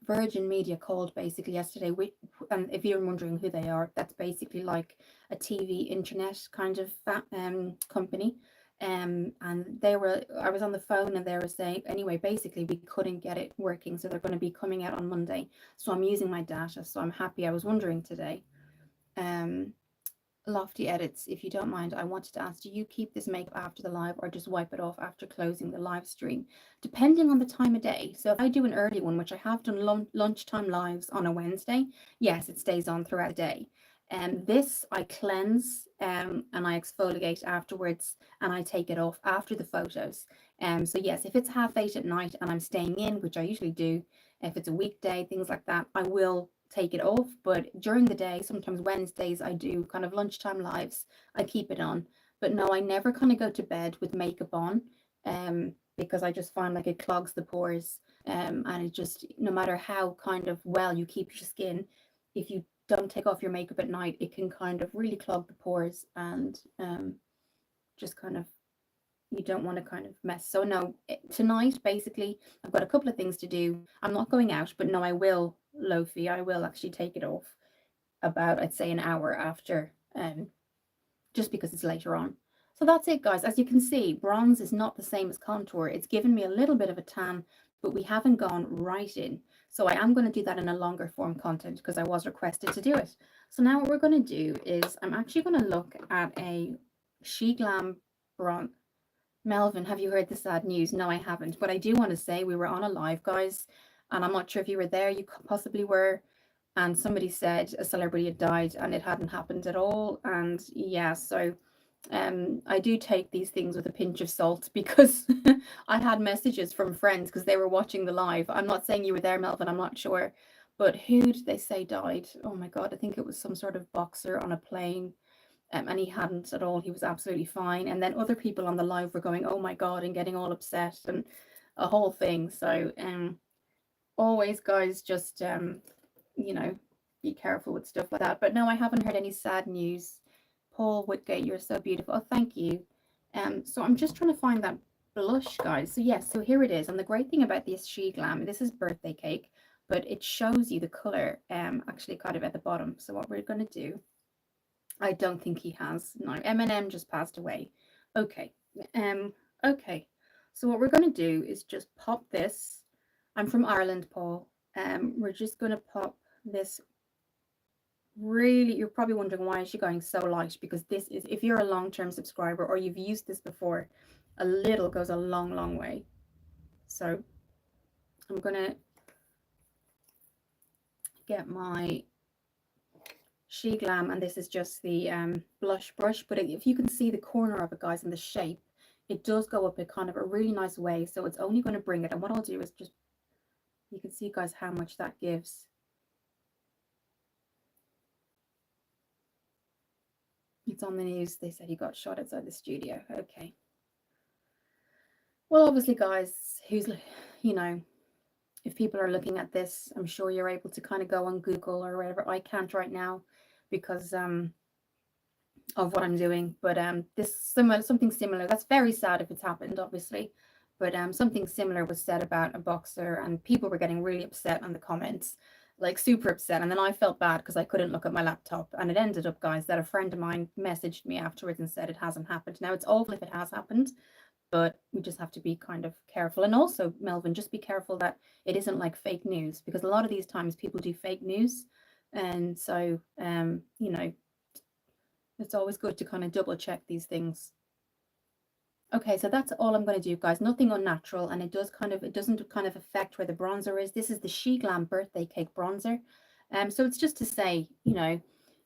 S1: Virgin Media called basically yesterday, and if you're wondering who they are, that's basically like a TV internet kind of company. And I was on the phone and they were saying, anyway, basically we couldn't get it working, so they're going to be coming out on Monday. So I'm using my data, so I'm happy. I was wondering today. Lofty Edits, if you don't mind, I wanted to ask, do you keep this makeup after the live or just wipe it off after closing the live stream? Depending on the time of day. So if I do an early one, which I have done lunchtime lives on a Wednesday, yes, it stays on throughout the day. And this I cleanse and I exfoliate afterwards, and I take it off after the photos. So yes, if it's 8:30 at night and I'm staying in, which I usually do, if it's a weekday, things like that, I will take it off. But during the day, sometimes Wednesdays, I do kind of lunchtime lives, I keep it on. But no, I never kind of go to bed with makeup on, because I just find like it clogs the pores, and it just, no matter how kind of well you keep your skin, if you don't take off your makeup at night, it can kind of really clog the pores, and just kind of, you don't want to kind of mess. So no, tonight basically I've got a couple of things to do. I'm not going out, but no, I will, Lofi, I will actually take it off about, I'd say, an hour after, just because it's later on. So that's it, guys. As you can see, bronze is not the same as contour. It's given me a little bit of a tan, but we haven't gone right in. So I am going to do that in a longer form content, because I was requested to do it. So now what we're going to do is I'm actually going to look at a Sheglam bronze. Melvin, have you heard the sad news? No, I haven't. But I do want to say we were on a live, guys, and I'm not sure if you were there. You possibly were. And somebody said a celebrity had died and it hadn't happened at all. And yeah, so I do take these things with a pinch of salt, because I had messages from friends because they were watching the live. I'm not saying you were there, Melvin. I'm not sure. But who did they say died? Oh my God, I think it was some sort of boxer on a plane. And he hadn't at all. He was absolutely fine. And then other people on the live were going, oh my God, and getting all upset and a whole thing. So always, guys, just, you know, be careful with stuff like that. But no, I haven't heard any sad news. Paul Whitgate, you're so beautiful. Oh, thank you. So I'm just trying to find that blush, guys. So yes, so here it is. And the great thing about this Sheglam, this is birthday cake, but it shows you the color actually kind of at the bottom. So what we're going to do, I don't think he has. No, Eminem just passed away. Okay. Okay. So what we're going to do is just pop this. I'm from Ireland, Paul. We're just going to pop this. Really, you're probably wondering, why is she going so light? Because this is, if you're a long-term subscriber or you've used this before, a little goes a long, long way. So I'm going to get my Sheglam, and this is just the blush brush, but if you can see the corner of it, guys, and the shape, it does go up in kind of a really nice way. So it's only going to bring it, and what I'll do is just, you can see, guys, how much that gives. It's on the news. They said he got shot outside the studio. Okay. Well, obviously, guys, who's, you know, if people are looking at this, I'm sure you're able to kind of go on Google or whatever. I can't right now because of what I'm doing, but something similar, that's very sad if it's happened, obviously, but something similar was said about a boxer, and people were getting really upset on the comments, like super upset. And then I felt bad because I couldn't look at my laptop, and it ended up, guys, that a friend of mine messaged me afterwards and said it hasn't happened. Now, it's awful if it has happened, but we just have to be kind of careful. And also, Melvin, just be careful that it isn't like fake news, because a lot of these times people do fake news. And so, you know, it's always good to kind of double check these things. Okay, so that's all I'm going to do, guys. Nothing unnatural, and it doesn't kind of affect where the bronzer is. This is the Sheglam birthday cake bronzer. So it's just to say, you know,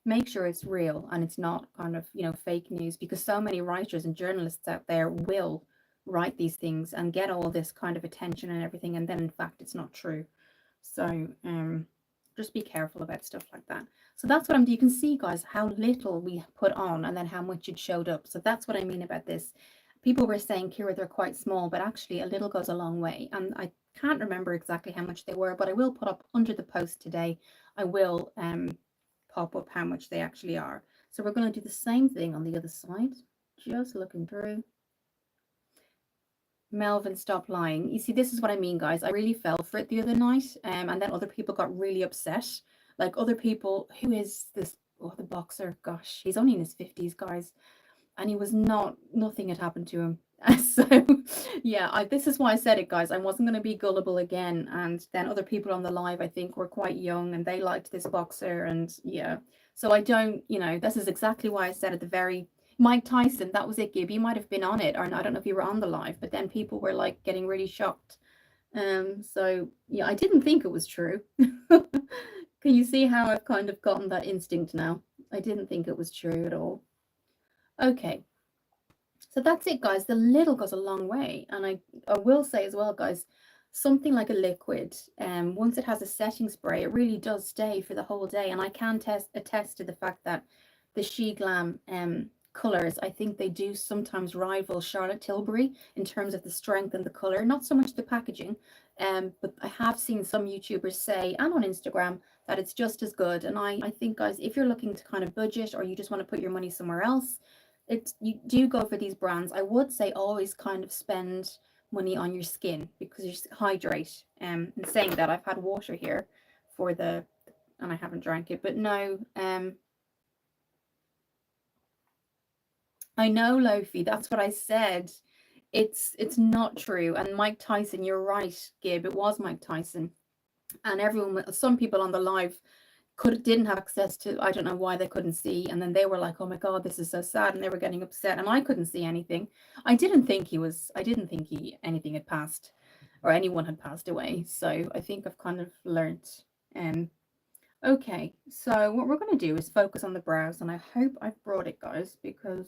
S1: make sure it's real and it's not kind of, you know, fake news, because so many writers and journalists out there will write these things and get all this kind of attention and everything, and then in fact it's not true. So just be careful about stuff like that. So that's what I'm doing. You can see, guys, how little we put on and then how much it showed up. So that's what I mean about this. People were saying, Kira, they're quite small, but actually a little goes a long way. And I can't remember exactly how much they were, but I will put up under the post today. I will pop up how much they actually are. So we're going to do the same thing on the other side. Just looking through. Melvin, stop lying. You see, this is what I mean, guys. I really fell for it the other night, and then other people got really upset. Like other people, who is this? Oh, the boxer. Gosh, he's only in his 50s, guys, and he was nothing had happened to him. So yeah, this is why I said it, guys. I wasn't going to be gullible again. And then other people on the live, I think, were quite young and they liked this boxer, and yeah. So I don't, you know, this is exactly why I said at the very Mike Tyson, that was it, Gib. You might have been on it, or I don't know if you were on the live, but then people were like getting really shocked. So yeah, I didn't think it was true. Can you see how I've kind of gotten that instinct now? I didn't think it was true at all. Okay, so that's it, guys. The little goes a long way. And I will say as well, guys, something like a liquid, once it has a setting spray, it really does stay for the whole day. And I can attest to the fact that the Sheglam colors, I think they do sometimes rival Charlotte Tilbury in terms of the strength and the color, not so much the packaging. But I have seen some YouTubers say, and on Instagram, that it's just as good. And I think, guys, if you're looking to kind of budget, or you just want to put your money somewhere else, you do go for these brands. I would say always kind of spend money on your skin, because you hydrate. And saying that, I've had water here for the, and I haven't drank it, but no, I know, Lofi, that's what I said. It's not true. And Mike Tyson, you're right, Gib, it was Mike Tyson. And everyone, some people on the live didn't have access to, I don't know why they couldn't see, and then they were like, oh my god, this is so sad, and they were getting upset, and I couldn't see anything. I didn't think anything had passed, or anyone had passed away. So I think I've kind of learned. Okay, so what we're going to do is focus on the brows, and I hope I've brought it, guys, because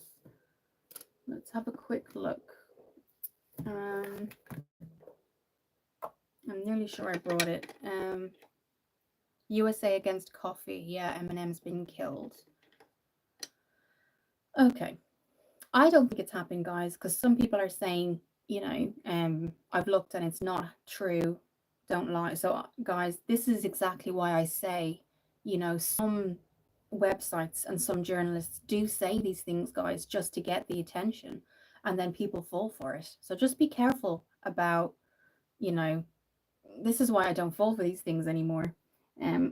S1: let's have a quick look. I'm nearly sure I brought it. USA against coffee. Yeah, Eminem's been killed. Okay. I don't think it's happened, guys, because some people are saying, you know, I've looked and it's not true. Don't lie. So, guys, this is exactly why I say, you know, some websites and some journalists do say these things, guys, just to get the attention, and then people fall for it. So just be careful about, you know, this is why I don't fall for these things anymore.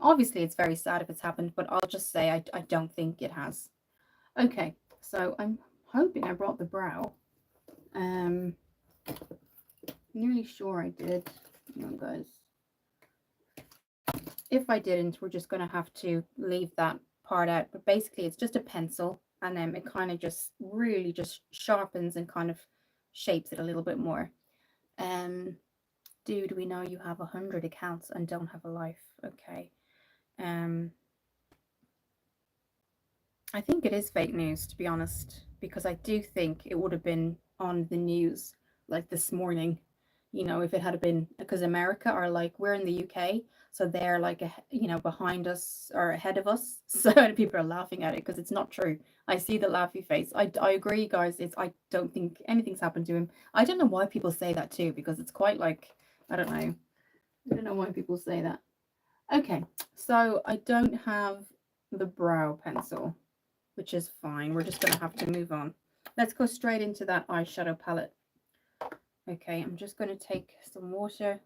S1: Obviously, it's very sad if it's happened, but I'll just say I don't think it has. Okay, so I'm hoping I brought the brow. Nearly sure I did. Hang on, guys. If I didn't, we're just going to have to leave that part out. But basically, it's just a pencil, and then it kind of just really just sharpens and kind of shapes it a little bit more. Dude, we know you have 100 accounts and don't have a life. Okay. I think it is fake news, to be honest, because I do think it would have been on the news like this morning, you know, if it had been, because America are like, we're in the UK, so they're like, you know, behind us or ahead of us. So people are laughing at it because it's not true. I see the laughy face. I agree, guys. I don't think anything's happened to him. I don't know why people say that too, because it's quite like, I don't know. I don't know why people say that. Okay, so I don't have the brow pencil, which is fine. We're just going to have to move on. Let's go straight into that eyeshadow palette. Okay, I'm just going to take some water.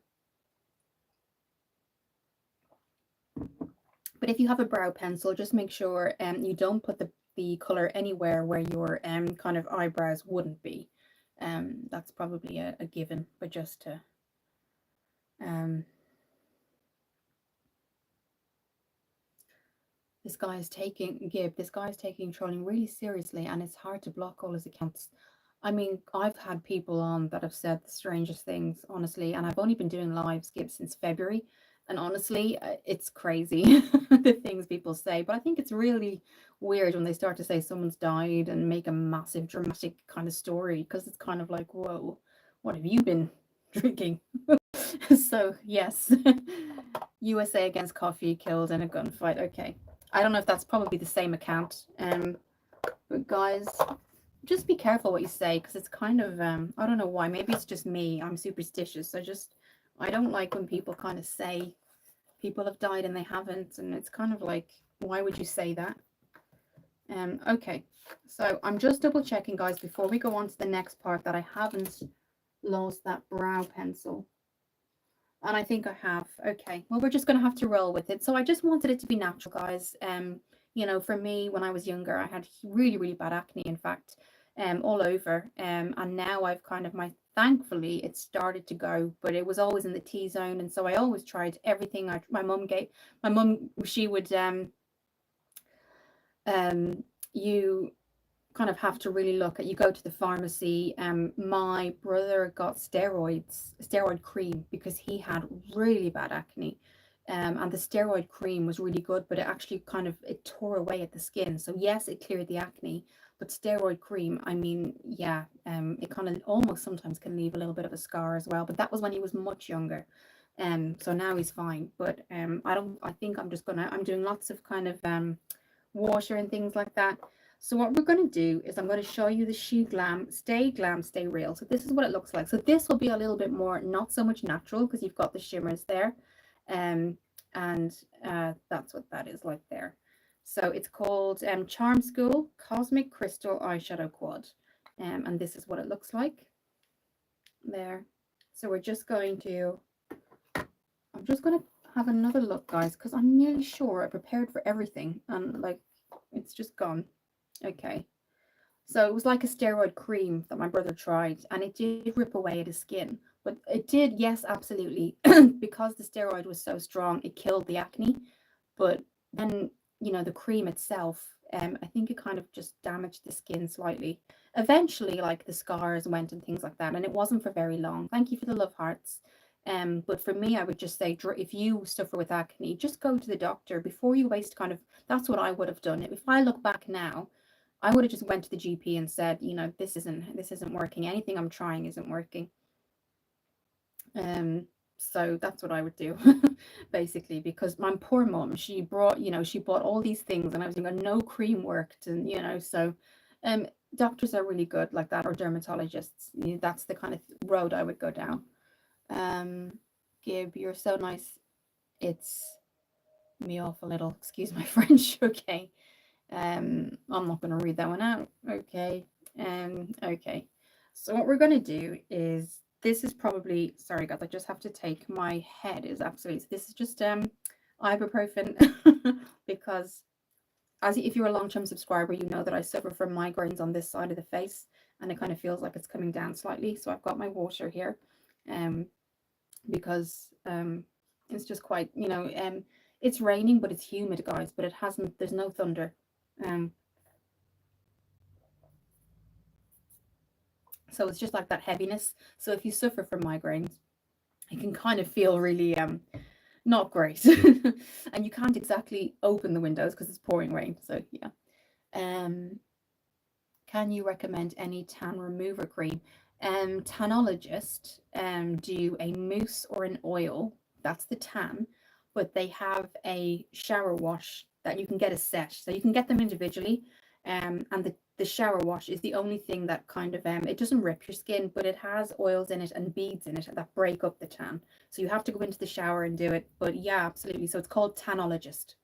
S1: But if you have a brow pencil, just make sure you don't put the color anywhere where your kind of eyebrows wouldn't be. That's probably a given, but just to um this guy is taking trolling really seriously, and it's hard to block all his accounts. I mean, I've had people on that have said the strangest things, honestly, and I've only been doing lives, Gib, since February, and honestly, it's crazy the things people say. But I think it's really weird when they start to say someone's died and make a massive dramatic kind of story, because it's kind of like, whoa, what have you been drinking? So yes, USA against coffee killed in a gunfight. Okay, I don't know if that's probably the same account. But guys, just be careful what you say, because it's kind of I don't know why. Maybe it's just me. I'm superstitious. I don't like when people kind of say people have died and they haven't, and it's kind of like, why would you say that? Okay, so I'm just double checking, guys, before we go on to the next part, that I haven't lost that brow pencil. And I think I have. Okay, well, we're just going to have to roll with it. So I just wanted it to be natural, guys. You know, for me, when I was younger, I had really, really bad acne, in fact, all over. And now I've kind of thankfully, it started to go, but it was always in the T-zone. And so I always tried everything my mum gave. My mum, she would, you kind of have to really look at, you go to the pharmacy. My brother got steroid cream, because he had really bad acne, and the steroid cream was really good, but it actually kind of, it tore away at the skin. So yes, it cleared the acne, but steroid cream, I mean, yeah, it kind of almost sometimes can leave a little bit of a scar as well, but that was when he was much younger. So now he's fine, but I think I'm doing lots of kind of water and things like that. So what we're going to do is I'm going to show you the Sheglam Stay Real. So this is what it looks like. So this will be a little bit more, not so much natural, because you've got the shimmers there. And that's what that is like there. So it's called Charm School Cosmic Crystal Eyeshadow Quad. And this is what it looks like there. So I'm just going to have another look, guys, because I'm nearly sure I prepared for everything, and like, it's just gone. Okay, so it was like a steroid cream that my brother tried, and it did rip away at his skin. But it did, yes, absolutely, because the steroid was so strong, it killed the acne. But then, you know, the cream itself, I think it kind of just damaged the skin slightly. Eventually, like, the scars went and things like that, and it wasn't for very long. Thank you for the love hearts. But for me, I would just say, if you suffer with acne, just go to the doctor before you waste kind of, that's what I would have done. If I look back now, I would have just went to the GP and said, you know, this isn't working. Anything I'm trying isn't working. So that's what I would do, basically, because my poor mom, she bought all these things, and I was thinking no cream worked, and so doctors are really good like that, or dermatologists. That's the kind of road I would go down. Gib, you're so nice. It's me off a little. Excuse my French. Okay. I'm not going to read that one out. Okay. Okay. So what we're going to do is, this is probably, sorry guys, I just have to take, my head is absolutely, this is just ibuprofen, because if you're a long-term subscriber, you know that I suffer from migraines on this side of the face, and it kind of feels like it's coming down slightly. So I've got my water here, because it's just quite, it's raining, but it's humid, guys, but there's no thunder. So it's just like that heaviness. So if you suffer from migraines, it can kind of feel really not great. And you can't exactly open the windows because it's pouring rain. So yeah. Can you recommend any tan remover cream? Tanologist do a mousse or an oil. That's the tan, but they have a shower wash that you can get a set. So you can get them individually. And the shower wash is the only thing that kind of it doesn't rip your skin, but it has oils in it and beads in it that break up the tan. So you have to go into the shower and do it. But yeah, absolutely. So it's called Tanologist.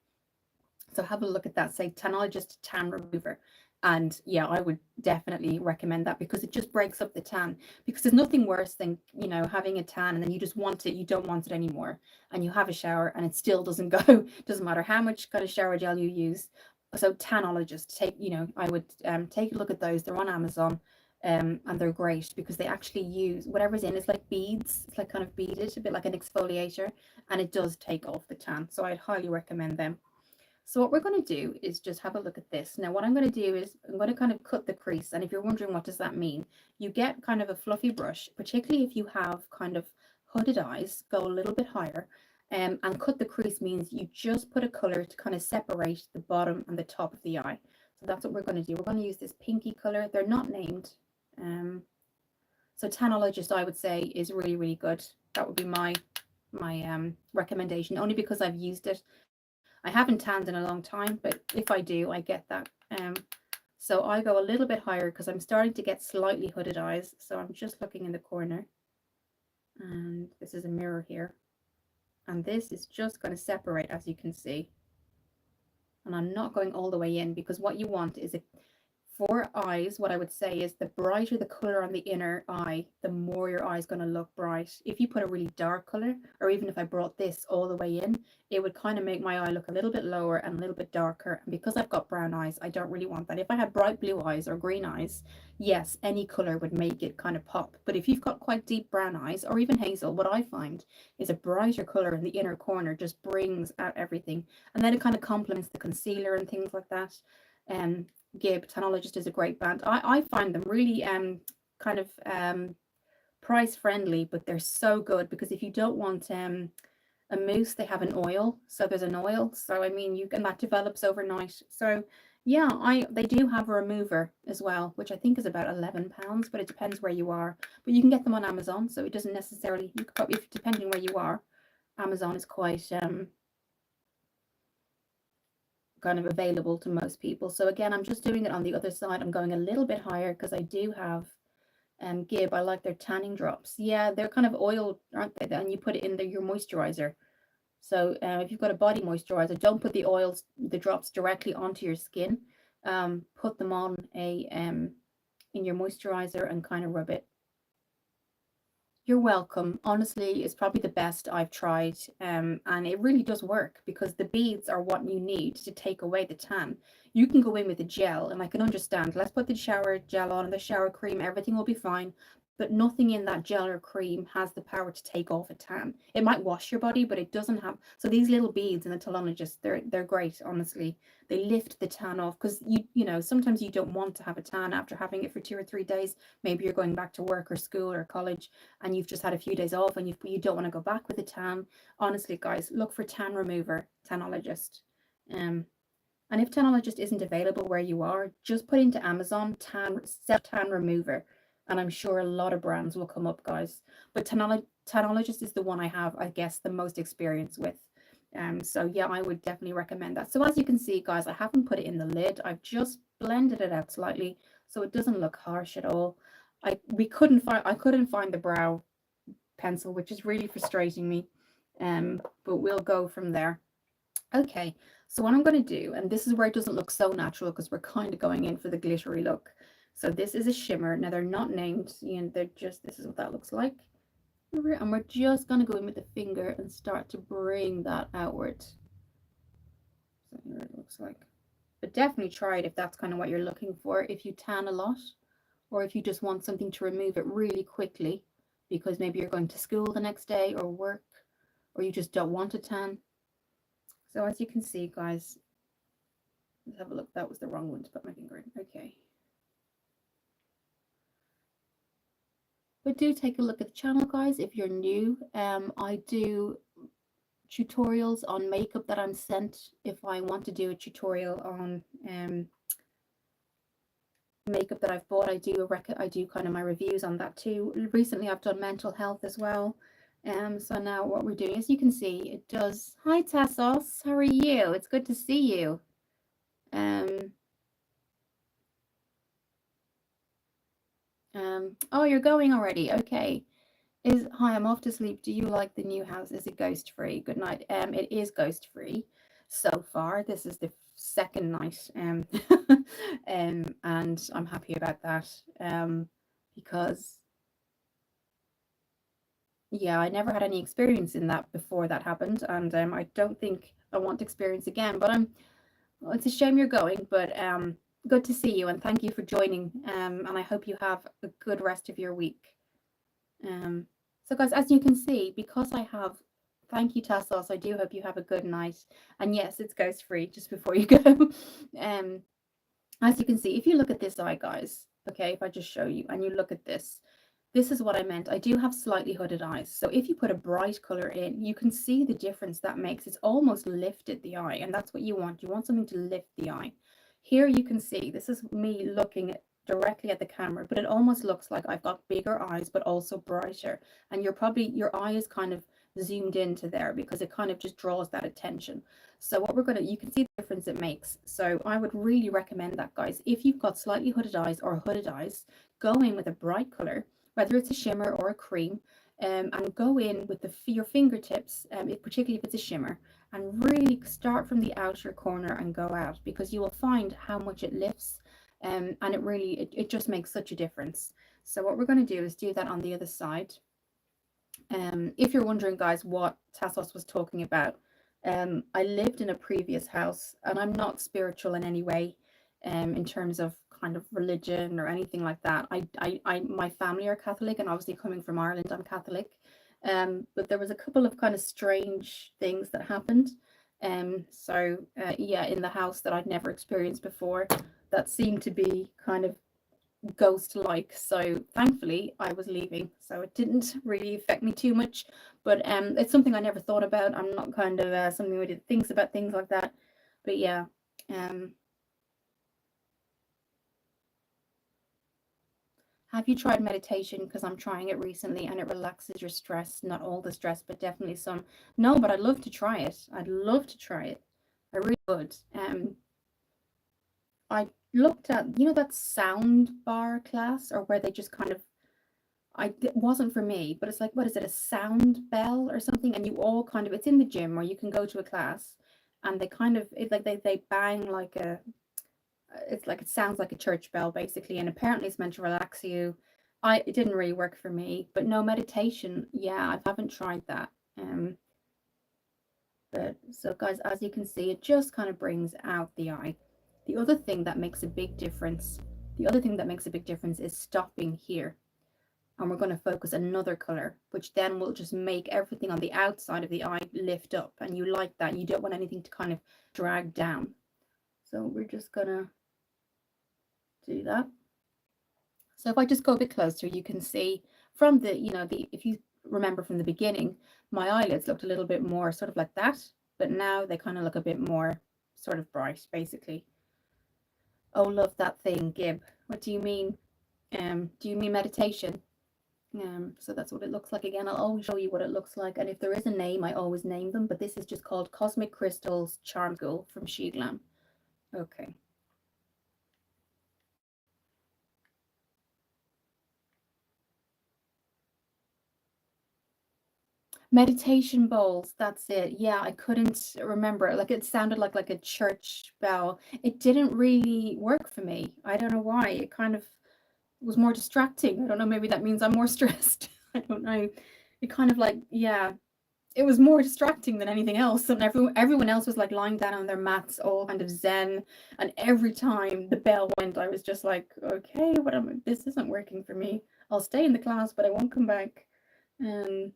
S1: So have a look at that. Say Tanologist tan remover. And yeah, I would definitely recommend that, because it just breaks up the tan. Because there's nothing worse than, having a tan and then you just want it, you don't want it anymore, and you have a shower and it still doesn't go. Doesn't matter how much kind of shower gel you use. So Tanologist, I would take a look at those. They're on Amazon. And they're great because they actually use whatever's in. It's like beads. It's like kind of beaded, a bit like an exfoliator, and it does take off the tan. So I'd highly recommend them. So what we're going to do is just have a look at this. Now what I'm going to do is I'm going to kind of cut the crease. And if you're wondering what does that mean, you get kind of a fluffy brush, particularly if you have kind of hooded eyes, go a little bit higher. And cut the crease means you just put a color to kind of separate the bottom and the top of the eye. So that's what we're going to do. We're going to use this pinky color. They're not named. So Tanologist, I would say, is really, really good. That would be my recommendation, only because I've used it. I haven't tanned in a long time, but if I do, I get that. So I go a little bit higher because I'm starting to get slightly hooded eyes. So I'm just looking in the corner, and this is a mirror here. And this is just going to separate, as you can see. And I'm not going all the way in, because what you want is a for eyes, what I would say is the brighter the color on the inner eye, the more your eye is going to look bright. If you put a really dark color, or even if I brought this all the way in, it would kind of make my eye look a little bit lower and a little bit darker. And because I've got brown eyes, I don't really want that. If I had bright blue eyes or green eyes, yes, any color would make it kind of pop. But if you've got quite deep brown eyes, or even hazel, what I find is a brighter color in the inner corner just brings out everything. And then it kind of complements the concealer and things like that. Gib Tanologist is a great brand. I find them really kind of price friendly, but they're so good, because if you don't want a mousse, they have an oil. So there's an oil. So I mean, you can, that develops overnight. So yeah, they do have a remover as well, which I think is about £11, but it depends where you are. But you can get them on Amazon, so it doesn't necessarily, you could probably, if depending where you are, Amazon is quite kind of available to most people. So again, I'm just doing it on the other side. I'm going a little bit higher because I do have Gib. I like their tanning drops. Yeah, they're kind of oil, aren't they? And you put it in your moisturizer. So if you've got a body moisturizer, don't put the drops directly onto your skin. Put them on in your moisturizer and kind of rub it. You're welcome. Honestly, it's probably the best I've tried, and it really does work, because the beads are what you need to take away the tan. You can go in with a gel, and I can understand. Let's put the shower gel on and the shower cream, everything will be fine. But nothing in that gel or cream has the power to take off a tan. It might wash your body, but it doesn't have. So these little beads in the Telologist, they're great. Honestly, they lift the tan off, because you know sometimes you don't want to have a tan after having it for 2 or 3 days. Maybe you're going back to work or school or college, and you've just had a few days off, and you don't want to go back with a tan. Honestly, guys, look for tan remover, Tanologist. And if Tanologist isn't available where you are, just put into Amazon self tan remover, and I'm sure a lot of brands will come up, guys. But Tanologist is the one I have, I guess, the most experience with. So yeah, I would definitely recommend that. So as you can see, guys, I haven't put it in the lid. I've just blended it out slightly so it doesn't look harsh at all. I couldn't find the brow pencil, which is really frustrating me. But we'll go from there. Okay, so what I'm going to do, and this is where it doesn't look so natural, because we're kind of going in for the glittery look. So this is a shimmer. Now they're not named, you know, they're just, this is what that looks like. And we're just going to go in with the finger and start to bring that outward. So here it looks like. But definitely try it if that's kind of what you're looking for. If you tan a lot, or if you just want something to remove it really quickly, because maybe you're going to school the next day or work, or you just don't want a tan. So as you can see, guys, let's have a look. That was the wrong one to put my finger in. Okay. But do take a look at the channel, guys, if you're new. I do tutorials on makeup that I'm sent. If I want to do a tutorial on makeup that I've bought, I do kind of my reviews on that too. Recently I've done mental health as well. So now what we're doing, as you can see, it does. Hi Tassos, how are you? It's good to see you. Oh, you're going already. Okay. Hi, I'm off to sleep. Do you like the new house? Is it ghost free? Good night. It is ghost free so far. This is the second night. And I'm happy about that. Because yeah, I never had any experience in that before that happened, and I don't think I want to experience again. But it's a shame you're going, but Good to see you, and thank you for joining. And I hope you have a good rest of your week. Um, so guys, as you can see, because I have, thank you Tassos, I do hope you have a good night. And yes, it's ghost free just before you go. um, as you can see, if you look at this eye, guys, okay, if I just show you and you look at this is what I meant. I do have slightly hooded eyes. So if you put a bright color in, you can see the difference that makes. It's almost lifted the eye, and that's what you want. You want something to lift the eye. Here you can see, this is me looking directly at the camera, but it almost looks like I've got bigger eyes, but also brighter. And your eye is kind of zoomed into there because it kind of just draws that attention. So what you can see the difference it makes. So I would really recommend that, guys. If you've got slightly hooded eyes or hooded eyes, go in with a bright color, whether it's a shimmer or a cream, and go in with your fingertips, particularly if it's a shimmer, and really start from the outer corner and go out, because you will find how much it lifts, and it just makes such a difference. So what we're going to do is do that on the other side. If you're wondering, guys, what Tassos was talking about, I lived in a previous house, and I'm not spiritual in any way, in terms of kind of religion or anything like that. My family are Catholic, and obviously coming from Ireland, I'm Catholic. But there was a couple of kind of strange things that happened. Yeah, in the house that I'd never experienced before, that seemed to be kind of ghost like. So thankfully I was leaving, so it didn't really affect me too much. But it's something I never thought about. I'm not kind of somebody who thinks about things like that. But yeah, um have you tried meditation? Because I'm trying it recently and it relaxes your stress. Not all the stress, but definitely some. No, but I'd love to try it. I'd love to try it. I really would. I looked at, that sound bar class, or where they just kind of, it wasn't for me, but it's like, what is it, a sound bell or something? And you all kind of, it's in the gym, or you can go to a class, and they kind of, it's like they bang like it's like, it sounds like a church bell basically, and apparently it's meant to relax you. It didn't really work for me, but no, meditation, yeah, I haven't tried that. But so guys, as you can see, it just kind of brings out the eye. The other thing that makes a big difference, is stopping here. And we're going to focus another color, which then will just make everything on the outside of the eye lift up. And you like that. You don't want anything to kind of drag down. So we're just going to do that. So if I just go a bit closer, you can see from if you remember from the beginning, my eyelids looked a little bit more sort of like that, but now they kind of look a bit more sort of bright, basically. Oh, love that thing, Gib. What do you mean? Do you mean meditation? So that's what it looks like. Again, I'll always show you what it looks like, and if there is a name, I always name them, but this is just called Cosmic Crystals Charm School from Sheglam. Okay. Meditation bowls, that's it. Yeah, I couldn't remember. Like, it sounded like a church bell. It didn't really work for me. I don't know why. It kind of was more distracting. I don't know, maybe that means I'm more stressed. I don't know. It kind of like, yeah, it was more distracting than anything else. And everyone else was like lying down on their mats, all kind of zen. And every time the bell went, I was just like, okay, this isn't working for me. I'll stay in the class, but I won't come back. Um,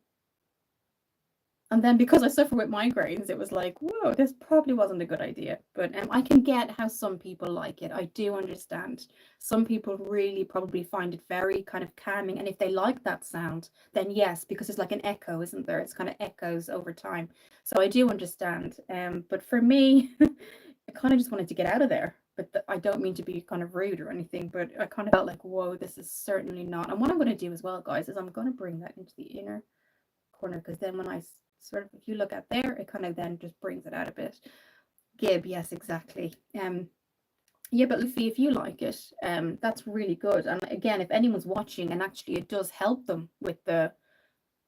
S1: and then because I suffer with migraines, it was like, whoa, this probably wasn't a good idea. But I can get how some people like it. I do understand. Some people really probably find it very kind of calming. And if they like that sound, then yes, because it's like an echo, isn't there? It's kind of echoes over time. So I do understand. But for me, I kind of just wanted to get out of there. But I don't mean to be kind of rude or anything, but I kind of felt like, whoa, this is certainly not. And what I'm going to do as well, guys, is I'm going to bring that into the inner corner, because then when I sort of, if you look at there, it kind of then just brings it out a bit. Gib, yes, exactly. Yeah, but Luffy, if you like it, that's really good. And again, if anyone's watching and actually it does help them with the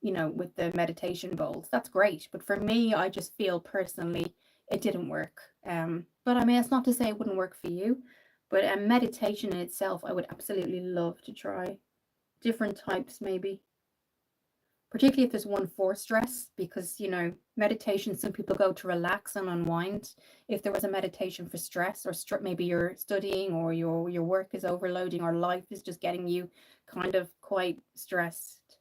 S1: meditation bowls, that's great. But for me, I just feel personally it didn't work. But I mean, it's not to say it wouldn't work for you, but meditation in itself, I would absolutely love to try different types, maybe. particularly if there's one for stress, because, you know, meditation, some people go to relax and unwind. If there was a meditation for stress, or maybe you're studying, or your work is overloading, or life is just getting you kind of quite stressed,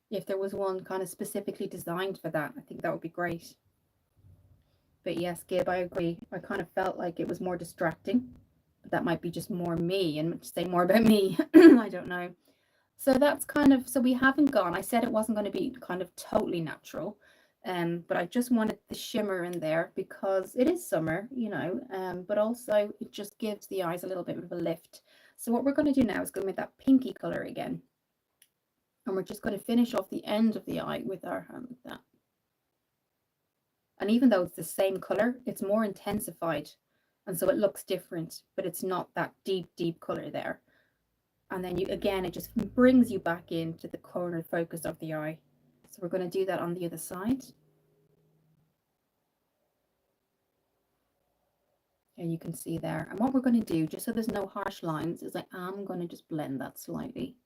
S1: if there was one kind of specifically designed for that, I think that would be great. But yes, Gib, I agree. I kind of felt like it was more distracting, but that might be just more me and say more about me. I don't know. So that's kind of, so we haven't gone. I said it wasn't going to be kind of totally natural, but I just wanted the shimmer in there because it is summer, you know, but also it just gives the eyes a little bit of a lift. So what we're going to do now is go with that pinky color again. And we're just going to finish off the end of the eye with our hand like that. And even though it's the same color, it's more intensified. And so it looks different, but it's not that deep, deep color there. And then you, again, it just brings you back into the corner focus of the eye. So we're going to do that on the other side. And you can see there. And what we're going to do, just so there's no harsh lines, is I am going to just blend that slightly.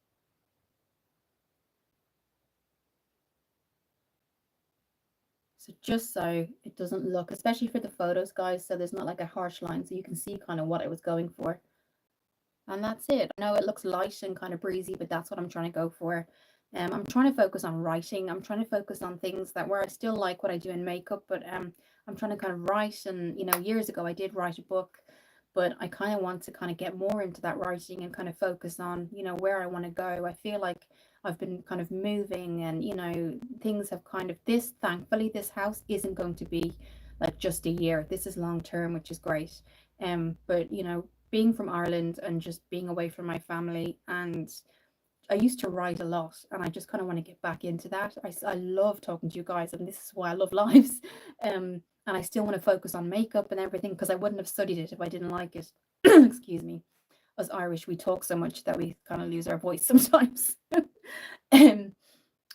S1: So just so it doesn't look, especially for the photos, guys, so there's not like a harsh line, so you can see kind of what I was going for. And that's it. I know it looks light and kind of breezy, but that's what I'm trying to go for. I'm trying to focus on writing. I'm trying to focus on things that where I still like what I do in makeup, but I'm trying to kind of write. And, you know, years ago I did write a book, but I kind of want to kind of get more into that writing and kind of focus on, you know, where I want to go. I feel like I've been kind of moving, and, you know, things have kind of, this, thankfully, this house isn't going to be like just a year. This is long term, which is great. But, you know, being from Ireland and just being away from my family, and I used to write a lot, and I just kind of want to get back into that. I love talking to you guys, and this is why I love lives. And I still want to focus on makeup and everything, because I wouldn't have studied it if I didn't like it. Excuse me. As Irish, we talk so much that we kind of lose our voice sometimes.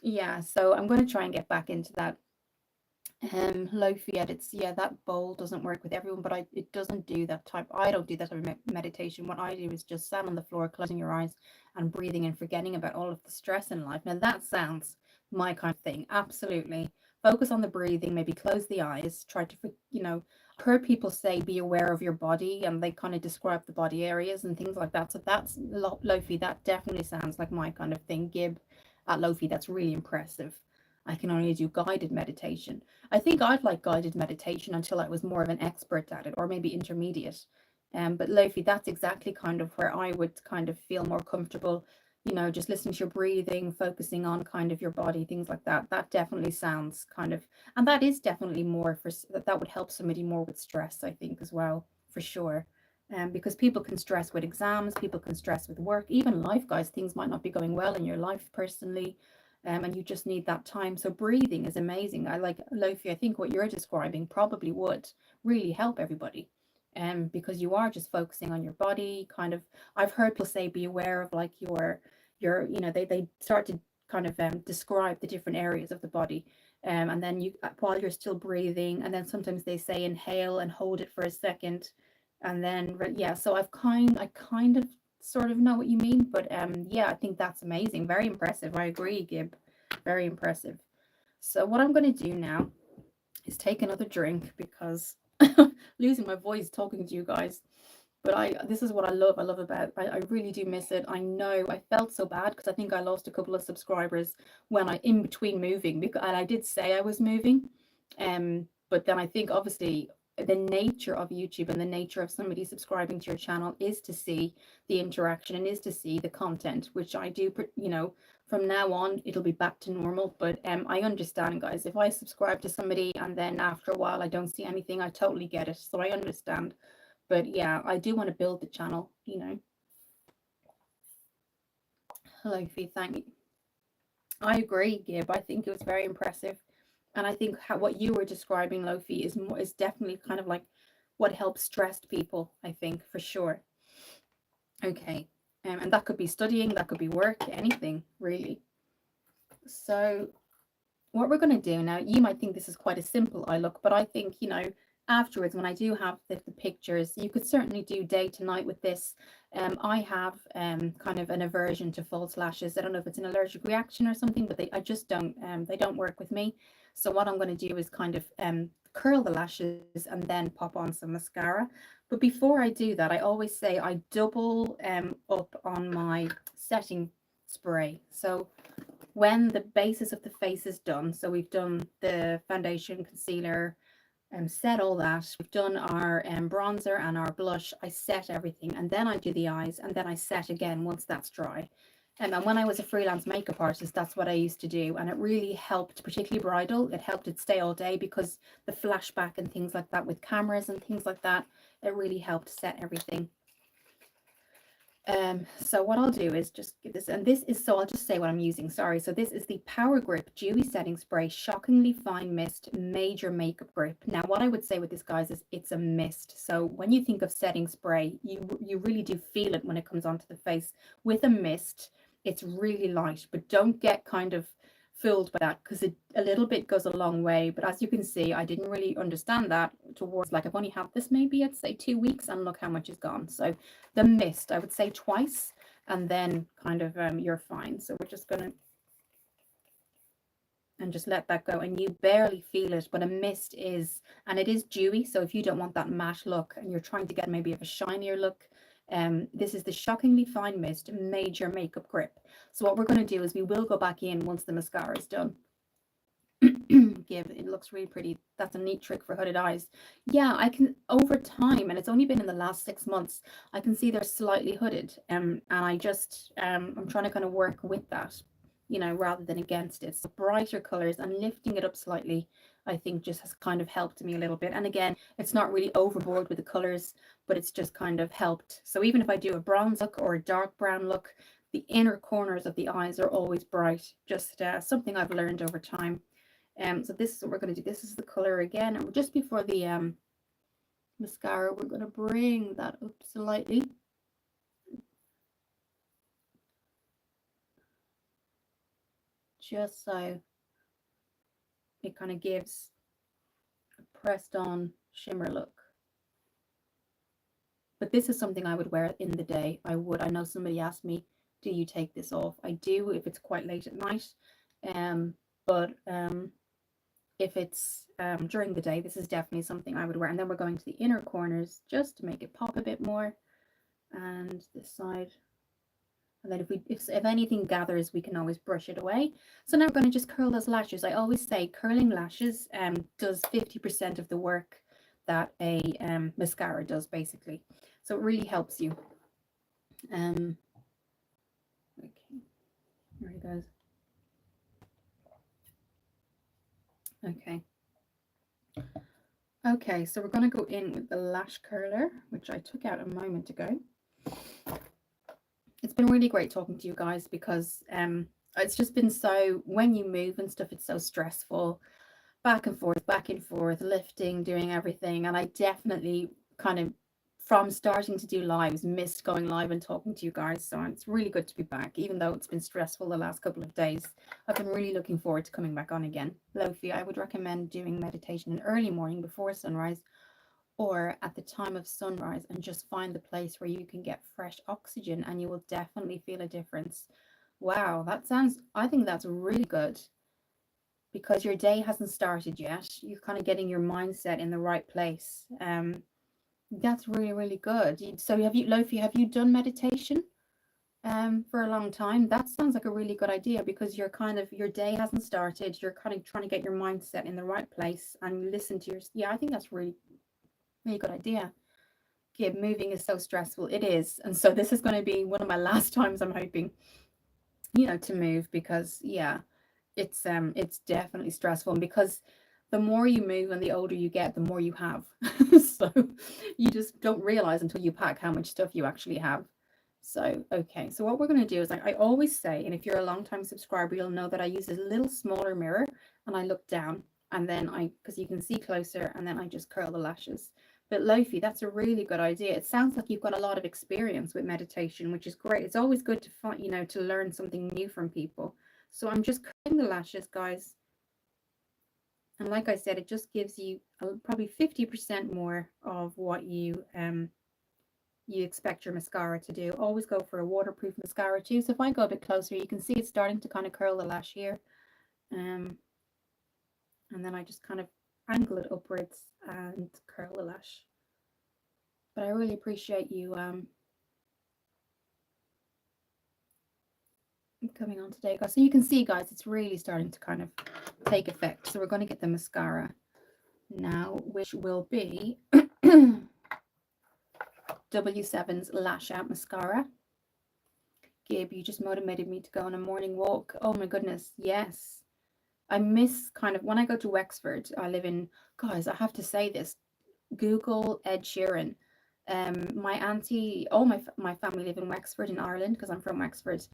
S1: Yeah, so I'm going to try and get back into that. Lofi edits, yeah, that bowl doesn't work with everyone, but it doesn't do that type. I don't do that type of meditation. What I do is just stand on the floor, closing your eyes and breathing and forgetting about all of the stress in life. Now that sounds my kind of thing. Absolutely. Focus on the breathing, maybe close the eyes, try to, you know, I've heard people say be aware of your body, and they kind of describe the body areas and things like that. So that's Lofi, that definitely sounds like my kind of thing. Gib at Lofi, that's really impressive. I can only do guided meditation. I think I'd like guided meditation until I was more of an expert at it, or maybe intermediate. But Lofi, that's exactly kind of where I would kind of feel more comfortable, you know, just listening to your breathing, focusing on kind of your body, things like that. That definitely sounds kind of, and that is definitely more for, that would help somebody more with stress, I think, as well, for sure. Because people can stress with exams, people can stress with work, even life, guys. Things might not be going well in your life personally, and you just need that time. So breathing is amazing. I like, Lofi, I think what you're describing probably would really help everybody, because you are just focusing on your body. Kind of, I've heard people say be aware of like your, you know, they start to kind of describe the different areas of the body, and then you, while you're still breathing, and then sometimes they say inhale and hold it for a second, and then yeah. So I kind of sort of know what you mean, but yeah, I think that's amazing, very impressive. I agree, Gib, very impressive. So what I'm going to do now is take another drink, because losing my voice talking to you guys. But this is what I love about, I really do miss it. I know I felt so bad because I think I lost a couple of subscribers when I, in between moving, because, and I did say I was moving, but then I think obviously the nature of YouTube and the nature of somebody subscribing to your channel is to see the interaction and is to see the content, which I do, you know, from now on it'll be back to normal. But I understand, guys, if I subscribe to somebody and then after a while I don't see anything, I totally get it. So I understand. But yeah, I do want to build the channel, you know. Hello, Fee, thank you. I agree, Gib. I think it was very impressive. And I think what you were describing, Lofi, is definitely kind of like what helps stressed people, I think, for sure. Okay. And that could be studying, that could be work, anything, really. So what we're going to do now, you might think this is quite a simple eye look, but I think, you know, afterwards, when I do have the pictures, you could certainly do day to night with this. I have kind of an aversion to false lashes. I don't know if it's an allergic reaction or something, but I just don't, they don't work with me. So what I'm going to do is kind of curl the lashes and then pop on some mascara. But before I do that, I always say I double up on my setting spray. So when the basis of the face is done, so we've done the foundation, concealer, set all that. We've done our bronzer and our blush. I set everything, and then I do the eyes, and then I set again once that's dry. And when I was a freelance makeup artist, that's what I used to do, and it really helped, particularly bridal. It helped it stay all day because the flashback and things like that with cameras and things like that, it really helped set everything. So what I'll do is just give this, and this is, so I'll just say what I'm using, sorry. So this is the Power Grip Dewy Setting Spray, Shockingly Fine Mist, Major Makeup Grip. Now, what I would say with this, guys, is it's a mist. So when you think of setting spray, you really do feel it when it comes onto the face. With a mist, it's really light, but don't get kind of fooled by that, because a little bit goes a long way. But as you can see, I didn't really understand that towards, like, I've only had this maybe, I'd say 2 weeks, and look how much is gone. So the mist, I would say twice, and then kind of you're fine. So we're just gonna, and just let that go, and you barely feel it, but a mist is, and it is dewy. So if you don't want that matte look and you're trying to get maybe of a shinier look, this is the Shockingly Fine Mist Major Makeup Grip. So what we're going to do is we will go back in once the mascara is done. It looks really pretty. That's a neat trick for hooded eyes. Yeah, I can, over time, and it's only been in the last 6 months, I can see they're slightly hooded, and I just I'm trying to kind of work with that, you know, rather than against it. So brighter colors and lifting it up slightly, I think, just has kind of helped me a little bit. And again, it's not really overboard with the colors, but it's just kind of helped. So even if I do a bronze look or a dark brown look, the inner corners of the eyes are always bright. Just something I've learned over time. So this is what we're going to do. This is the color again, and just before the mascara, we're going to bring that up slightly. Just so it kind of gives a pressed on shimmer look. But this is something I would wear in the day. I know somebody asked me, do you take this off? I do if it's quite late at night. But if it's during the day, this is definitely something I would wear. And then we're going to the inner corners just to make it pop a bit more, and this side. And then if anything gathers, we can always brush it away. So now we're going to just curl those lashes. I always say curling lashes does 50% of the work that a mascara does, basically. So it really helps you. Okay, there he goes. Okay, so we're going to go in with the lash curler, which I took out a moment ago. It's been really great talking to you guys, because it's just been so, when you move and stuff, it's so stressful, back and forth, lifting, doing everything. And I definitely kind of, from starting to do lives, missed going live and talking to you guys. So it's really good to be back, even though it's been stressful the last couple of days. I've been really looking forward to coming back on again. Lofi, I would recommend doing meditation in early morning before sunrise, or at the time of sunrise, and just find the place where you can get fresh oxygen, and you will definitely feel a difference. Wow, I think that's really good, because your day hasn't started yet. You're kind of getting your mindset in the right place. That's really, really good. So Lofi, have you done meditation for a long time? That sounds like a really good idea, because your day hasn't started. You're kind of trying to get your mindset in the right place and listen to yeah, I think that's really, really good idea. Yeah, moving is so stressful. It is. And so this is going to be one of my last times, I'm hoping, to move, because yeah, it's definitely stressful. And because the more you move and the older you get, the more you have. So you just don't realize until you pack how much stuff you actually have. So, okay. So what we're going to do is, I always say, and if you're a long-time subscriber, you'll know that I use a little smaller mirror, and I look down, and then because you can see closer, and then I just curl the lashes. But Lofi, that's a really good idea. It sounds like you've got a lot of experience with meditation, which is great. It's always good to find, to learn something new from people. So I'm just curling the lashes, guys. And like I said, it just gives you probably 50% more of what you expect your mascara to do. Always go for a waterproof mascara too. So if I go a bit closer, you can see it's starting to kind of curl the lash here. Um, and then I just kind of angle it upwards and curl the lash. But I really appreciate you coming on today, guys. So you can see, guys, it's really starting to kind of take effect. So we're going to get the mascara now, which will be W7's Lash Out Mascara. Gabe, you just motivated me to go on a morning walk. Oh my goodness, yes. I miss kind of when I go to Wexford. I live in, guys, I have to say this. Google Ed Sheeran. My auntie, all my family live in Wexford in Ireland because I'm from Wexford.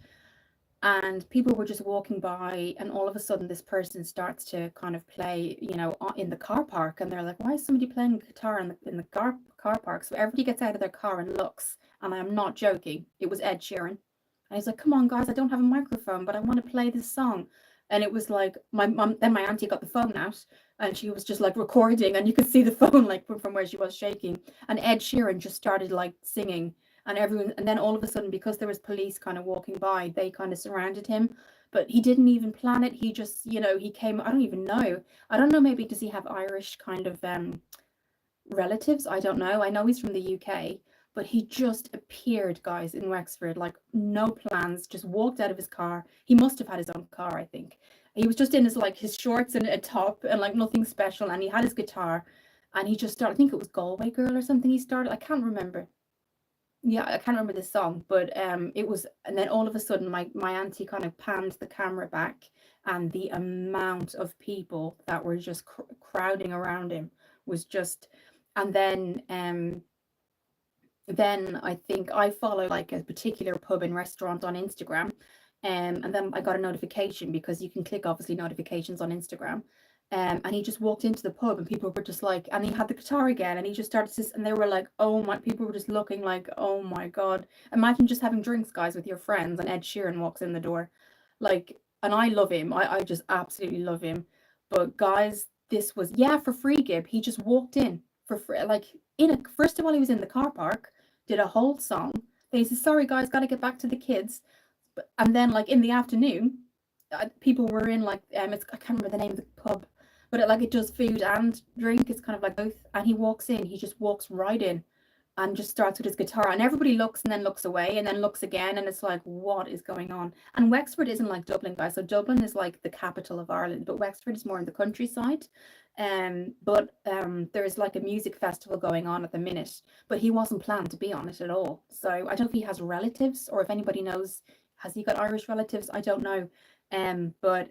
S1: And people were just walking by, and all of a sudden this person starts to kind of play, in the car park, and they're like, why is somebody playing guitar in the car park? So everybody gets out of their car and looks, and I'm not joking, it was Ed Sheeran. And he's like, come on guys, I don't have a microphone, but I want to play this song. And it was like my mom, then my auntie got the phone out, and she was just like recording, and you could see the phone like from where she was shaking, and Ed Sheeran just started like singing, and everyone, and then all of a sudden, because there was police kind of walking by, they kind of surrounded him. But he didn't even plan it. He just, he came. I don't know, maybe does he have Irish kind of relatives? I don't know. I know he's from the UK, but he just appeared, guys, in Wexford, like no plans, just walked out of his car. He must have had his own car, I think. He was just in his shorts and a top and like nothing special, and he had his guitar, and he just started, I think it was Galway Girl or something he started, I can't remember. Yeah, I can't remember the song, but it was, and then all of a sudden, my auntie kind of panned the camera back, and the amount of people that were just crowding around him was just, and then I think I follow like a particular pub and restaurant on Instagram. And then I got a notification because you can click obviously notifications on Instagram. And he just walked into the pub, and people were just like, and he had the guitar again, and he just started to, and they were like, oh my, people were just looking like, oh my God. Imagine just having drinks, guys, with your friends, and Ed Sheeran walks in the door. Like, and I love him. I just absolutely love him. But guys, this was, yeah, for free, Gib. He just walked in for free. Like, first of all, he was in the car park, did a whole song. Then he says, sorry guys, got to get back to the kids. And then like in the afternoon, people were in like, I can't remember the name of the pub, but it does food and drink. It's kind of like both. And he walks in, he just walks right in and just starts with his guitar, and everybody looks and then looks away and then looks again, and it's like, what is going on? And Wexford isn't like Dublin, guys. So Dublin is like the capital of Ireland, but Wexford is more in the countryside. But there's like a music festival going on at the minute, but he wasn't planned to be on it at all. So I don't know if he has relatives, or if anybody knows, has he got Irish relatives? I don't know. But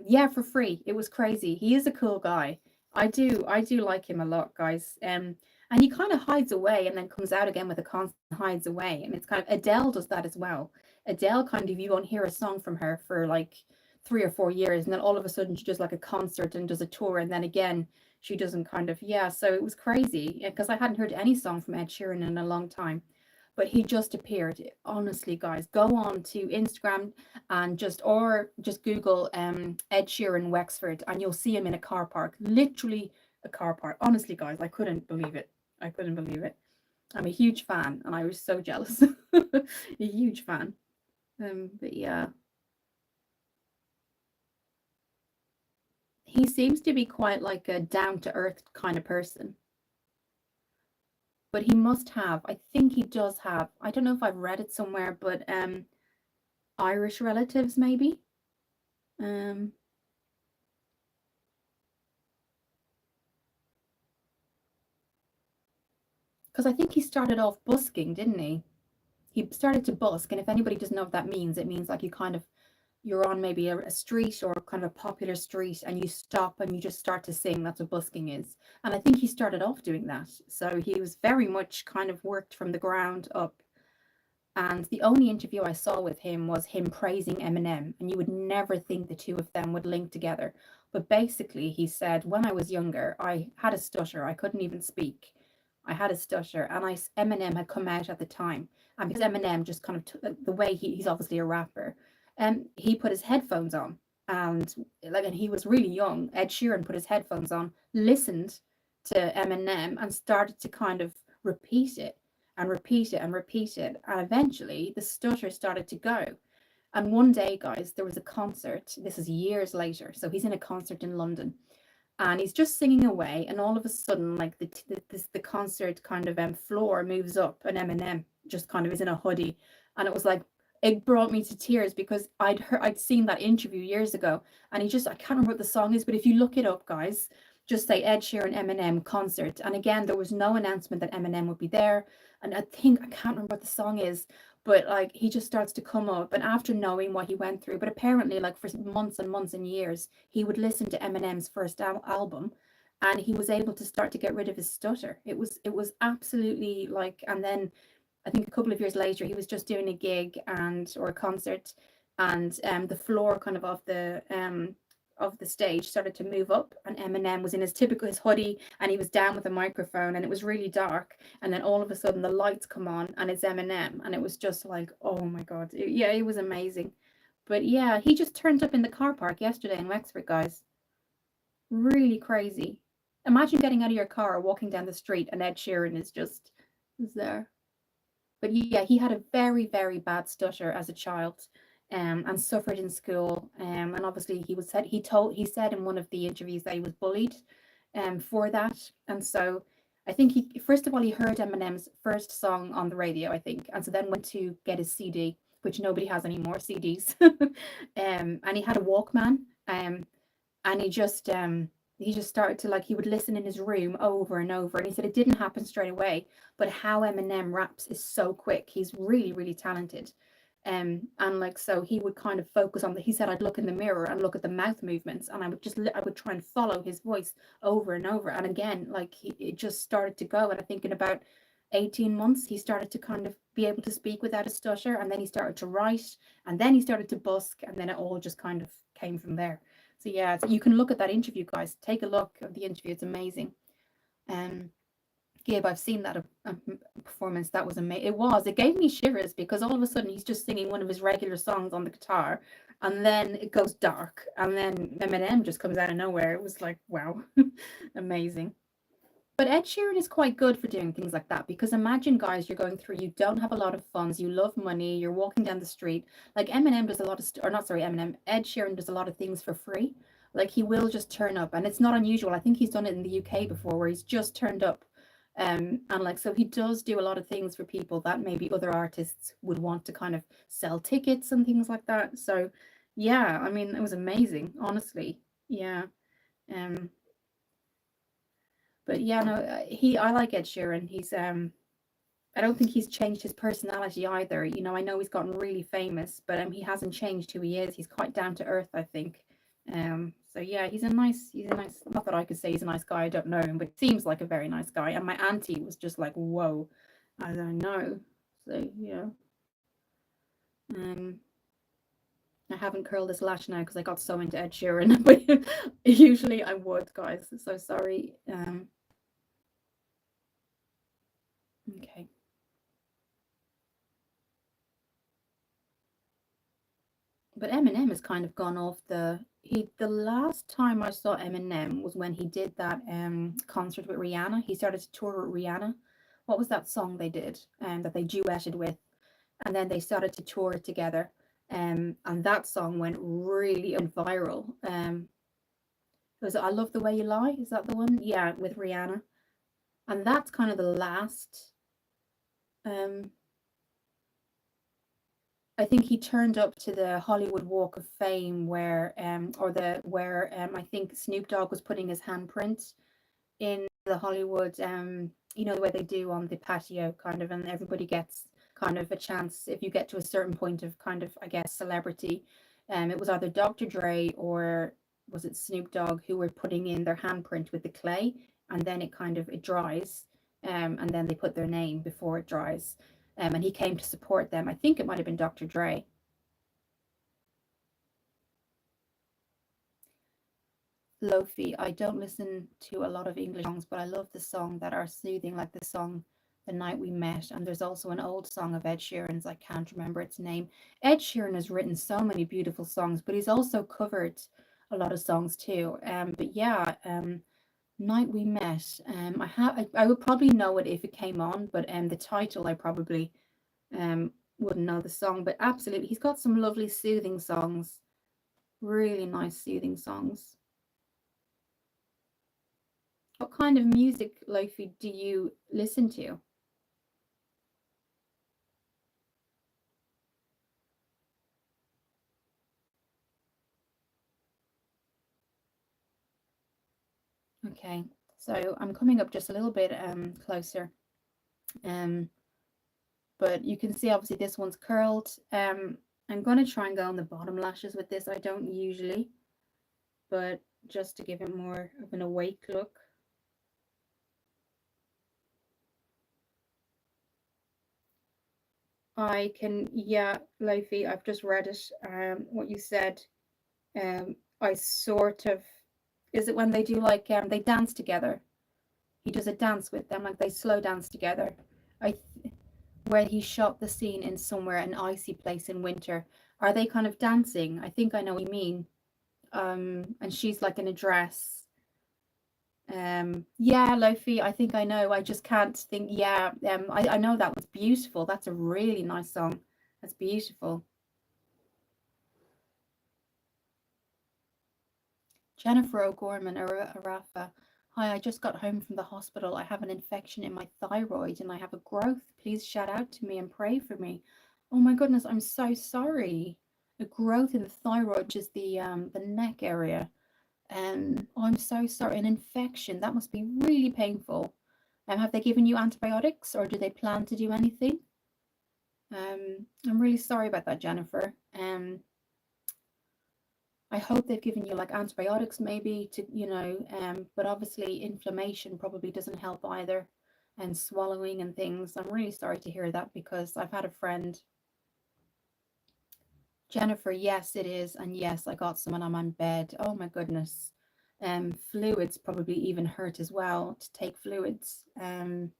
S1: yeah, for free. It was crazy. He is a cool guy. I do like him a lot, guys. And he kind of hides away and then comes out again with a concert and hides away. And it's kind of, Adele does that as well. Adele kind of, you won't hear a song from her for like 3 or 4 years, and then all of a sudden she does like a concert and does a tour, and then again she doesn't kind of, yeah. So it was crazy because I hadn't heard any song from Ed Sheeran in a long time. But he just appeared. Honestly, guys, go on to Instagram and just Google Ed Sheeran Wexford, and you'll see him in a car park, literally a car park. Honestly, guys, I couldn't believe it. I couldn't believe it. I'm a huge fan, and I was so jealous. A huge fan. But yeah, he seems to be quite like a down to earth kind of person. But he must have, I think he does have, I don't know if I've read it somewhere, but Irish relatives maybe. Um, because I think he started off busking, didn't he? He started to busk, and if anybody doesn't know what that means, it means like you're on maybe a street or kind of a popular street, and you stop and you just start to sing. That's what busking is. And I think he started off doing that. So he was very much kind of worked from the ground up. And the only interview I saw with him was him praising Eminem, and you would never think the two of them would link together. But basically, he said, when I was younger, I had a stutter. I couldn't even speak. I had a stutter, and Eminem had come out at the time, and because Eminem just kind of took the way he's obviously a rapper, and he put his headphones on, and and he was really young. Ed Sheeran put his headphones on, listened to Eminem, and started to kind of repeat it and repeat it and repeat it, and eventually the stutter started to go. And one day, guys, there was a concert. This is years later, so he's in a concert in London, and he's just singing away, and all of a sudden, like the concert kind of floor moves up, and Eminem just kind of is in a hoodie, and it was like, it brought me to tears because I'd seen that interview years ago, and I can't remember what the song is, but if you look it up, guys, just say Ed Sheeran Eminem concert, and again there was no announcement that Eminem would be there, and I can't remember what the song is, but like he just starts to come up, and after knowing what he went through, but apparently like for months and months and years he would listen to Eminem's first album, and he was able to start to get rid of his stutter. It was absolutely like, and then I think a couple of years later he was just doing a gig and or a concert, and the floor kind of the stage started to move up, and Eminem was in his hoodie, and he was down with a microphone, and it was really dark, and then all of a sudden the lights come on and it's Eminem, and it was just like, oh my god, yeah, it was amazing. But yeah, he just turned up in the car park yesterday in Wexford, guys. Really crazy. Imagine getting out of your car, walking down the street, and Ed Sheeran is there. But yeah, he had a very, very bad stutter as a child, and suffered in school. And obviously he said in one of the interviews that he was bullied for that. And so I think he first of all he heard Eminem's first song on the radio, I think, and so then went to get his CD, which nobody has anymore, CDs. And he had a Walkman. And he just started to, like, he would listen in his room over and over, and he said it didn't happen straight away, but how Eminem raps is so quick. He's really, really talented. And like, so he would kind of focus on he said I'd look in the mirror and look at the mouth movements, and I would try and follow his voice over and over, and again, like, it just started to go, and I think in about 18 months he started to kind of be able to speak without a stutter, and then he started to write, and then he started to busk, and then it all just kind of came from there. So yeah, so you can look at that interview, guys. Take a look at the interview. It's amazing. Um, Gabe, I've seen that performance. That was amazing. It gave me shivers because all of a sudden he's just singing one of his regular songs on the guitar, and then it goes dark, and then Eminem just comes out of nowhere. It was like, wow, amazing. But Ed Sheeran is quite good for doing things like that, because imagine, guys, you're going through, you don't have a lot of funds, you love money, you're walking down the street. Like Eminem does a lot of, or not, sorry, Eminem, Ed Sheeran does a lot of things for free. Like he will just turn up, and it's not unusual. I think he's done it in the UK before, where he's just turned up. And like, so he does do a lot of things for people that maybe other artists would want to kind of sell tickets and things like that. So yeah, I mean, it was amazing, honestly. Yeah. Um, but yeah, no, I like Ed Sheeran. I don't think he's changed his personality either. You know, I know he's gotten really famous, but he hasn't changed who he is. He's quite down to earth, I think. So yeah, he's a nice, not that I could say he's a nice guy, I don't know him, but he seems like a very nice guy. And my auntie was just like, whoa, I don't know. So yeah. Um I haven't curled this lash now because I got so into Ed Sheeran, but usually I would, guys. So sorry. Okay. But Eminem has kind of gone off the last time I saw Eminem was when he did that concert with Rihanna. He started to tour with Rihanna. What was that song they did that they duetted with? And then they started to tour together. And that song went really viral. Was it I Love the Way You Lie? Is that the one? Yeah, with Rihanna. And that's kind of the last um I think he turned up to the Hollywood Walk of Fame where or the where I think Snoop Dogg was putting his handprint in the Hollywood you know, the way they do on the patio kind of, and everybody gets kind of a chance if you get to a certain point of kind of, I guess, celebrity. It was either Dr. Dre or was it Snoop Dogg who were putting in their handprint with the clay, and then it dries, and then they put their name before it dries. And he came to support them. I think it might have been Dr. Dre. Lofi. I don't listen to a lot of English songs, but I love the song that are soothing, like the song The Night We Met. And there's also an old song of Ed Sheeran's, I can't remember its name. Ed Sheeran has written so many beautiful songs, but he's also covered a lot of songs too. But yeah, Night We Met. I would probably know it if it came on, but the title I probably wouldn't know the song. But absolutely, he's got some lovely soothing songs, really nice soothing songs. What kind of music, Lofi, do you listen to? Okay, so I'm coming up just a little bit closer. Um, but you can see obviously this one's curled. I'm going to try and go on the bottom lashes with this. I don't usually, but just to give it more of an awake look. I can, yeah, Lofi, I've just read it. What you said. I sort of, is it when they do like they dance together? He does a dance with them, like they slow dance together. I where he shot the scene in somewhere an icy place in winter. Are they kind of dancing? I think I know what you mean. And she's like in a dress. Yeah, Lofi, I think I know. I just can't think. Yeah, I know that one's beautiful. That's a really nice song. That's beautiful. Jennifer O'Gorman, Arafa. Hi, I just got home from the hospital. I have an infection in my thyroid and I have a growth. Please shout out to me and pray for me. Oh my goodness, I'm so sorry. A growth in the thyroid, which is the neck area. And oh, I'm so sorry. An infection. That must be really painful. Have they given you antibiotics or do they plan to do anything? I'm really sorry about that, Jennifer. I hope they've given you like antibiotics maybe to, but obviously inflammation probably doesn't help either, and swallowing and things. I'm really sorry to hear that because I've had a friend, Jennifer, yes, it is. And yes, I got some and I'm on bed. Oh my goodness. Fluids probably even hurt as well to take fluids. I'm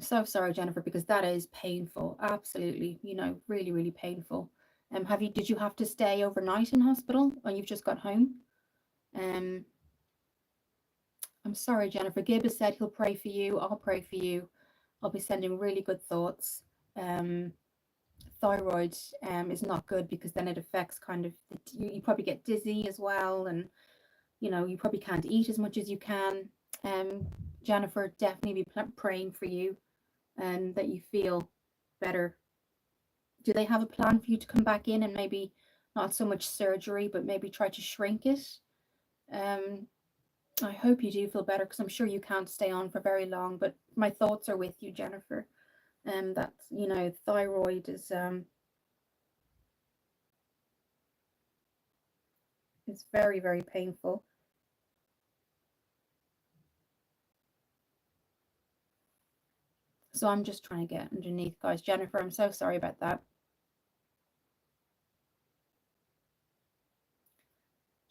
S1: so sorry, Jennifer, because that is painful. Absolutely, really, really painful. Did you have to stay overnight in hospital or you've just got home? Um, I'm sorry, Jennifer. Gibb has said he'll pray for you. I'll pray for you. I'll be sending really good thoughts. Um, Thyroid is not good because then it affects kind of, you probably get dizzy as well. And, you probably can't eat as much as you can. Jennifer, definitely be praying for you and that you feel better. Do they have a plan for you to come back in and maybe not so much surgery, but maybe try to shrink it? Um, I hope you do feel better because I'm sure you can't stay on for very long. But my thoughts are with you, Jennifer. That's thyroid is very very painful. So I'm just trying to get underneath, guys. Jennifer, I'm so sorry about that.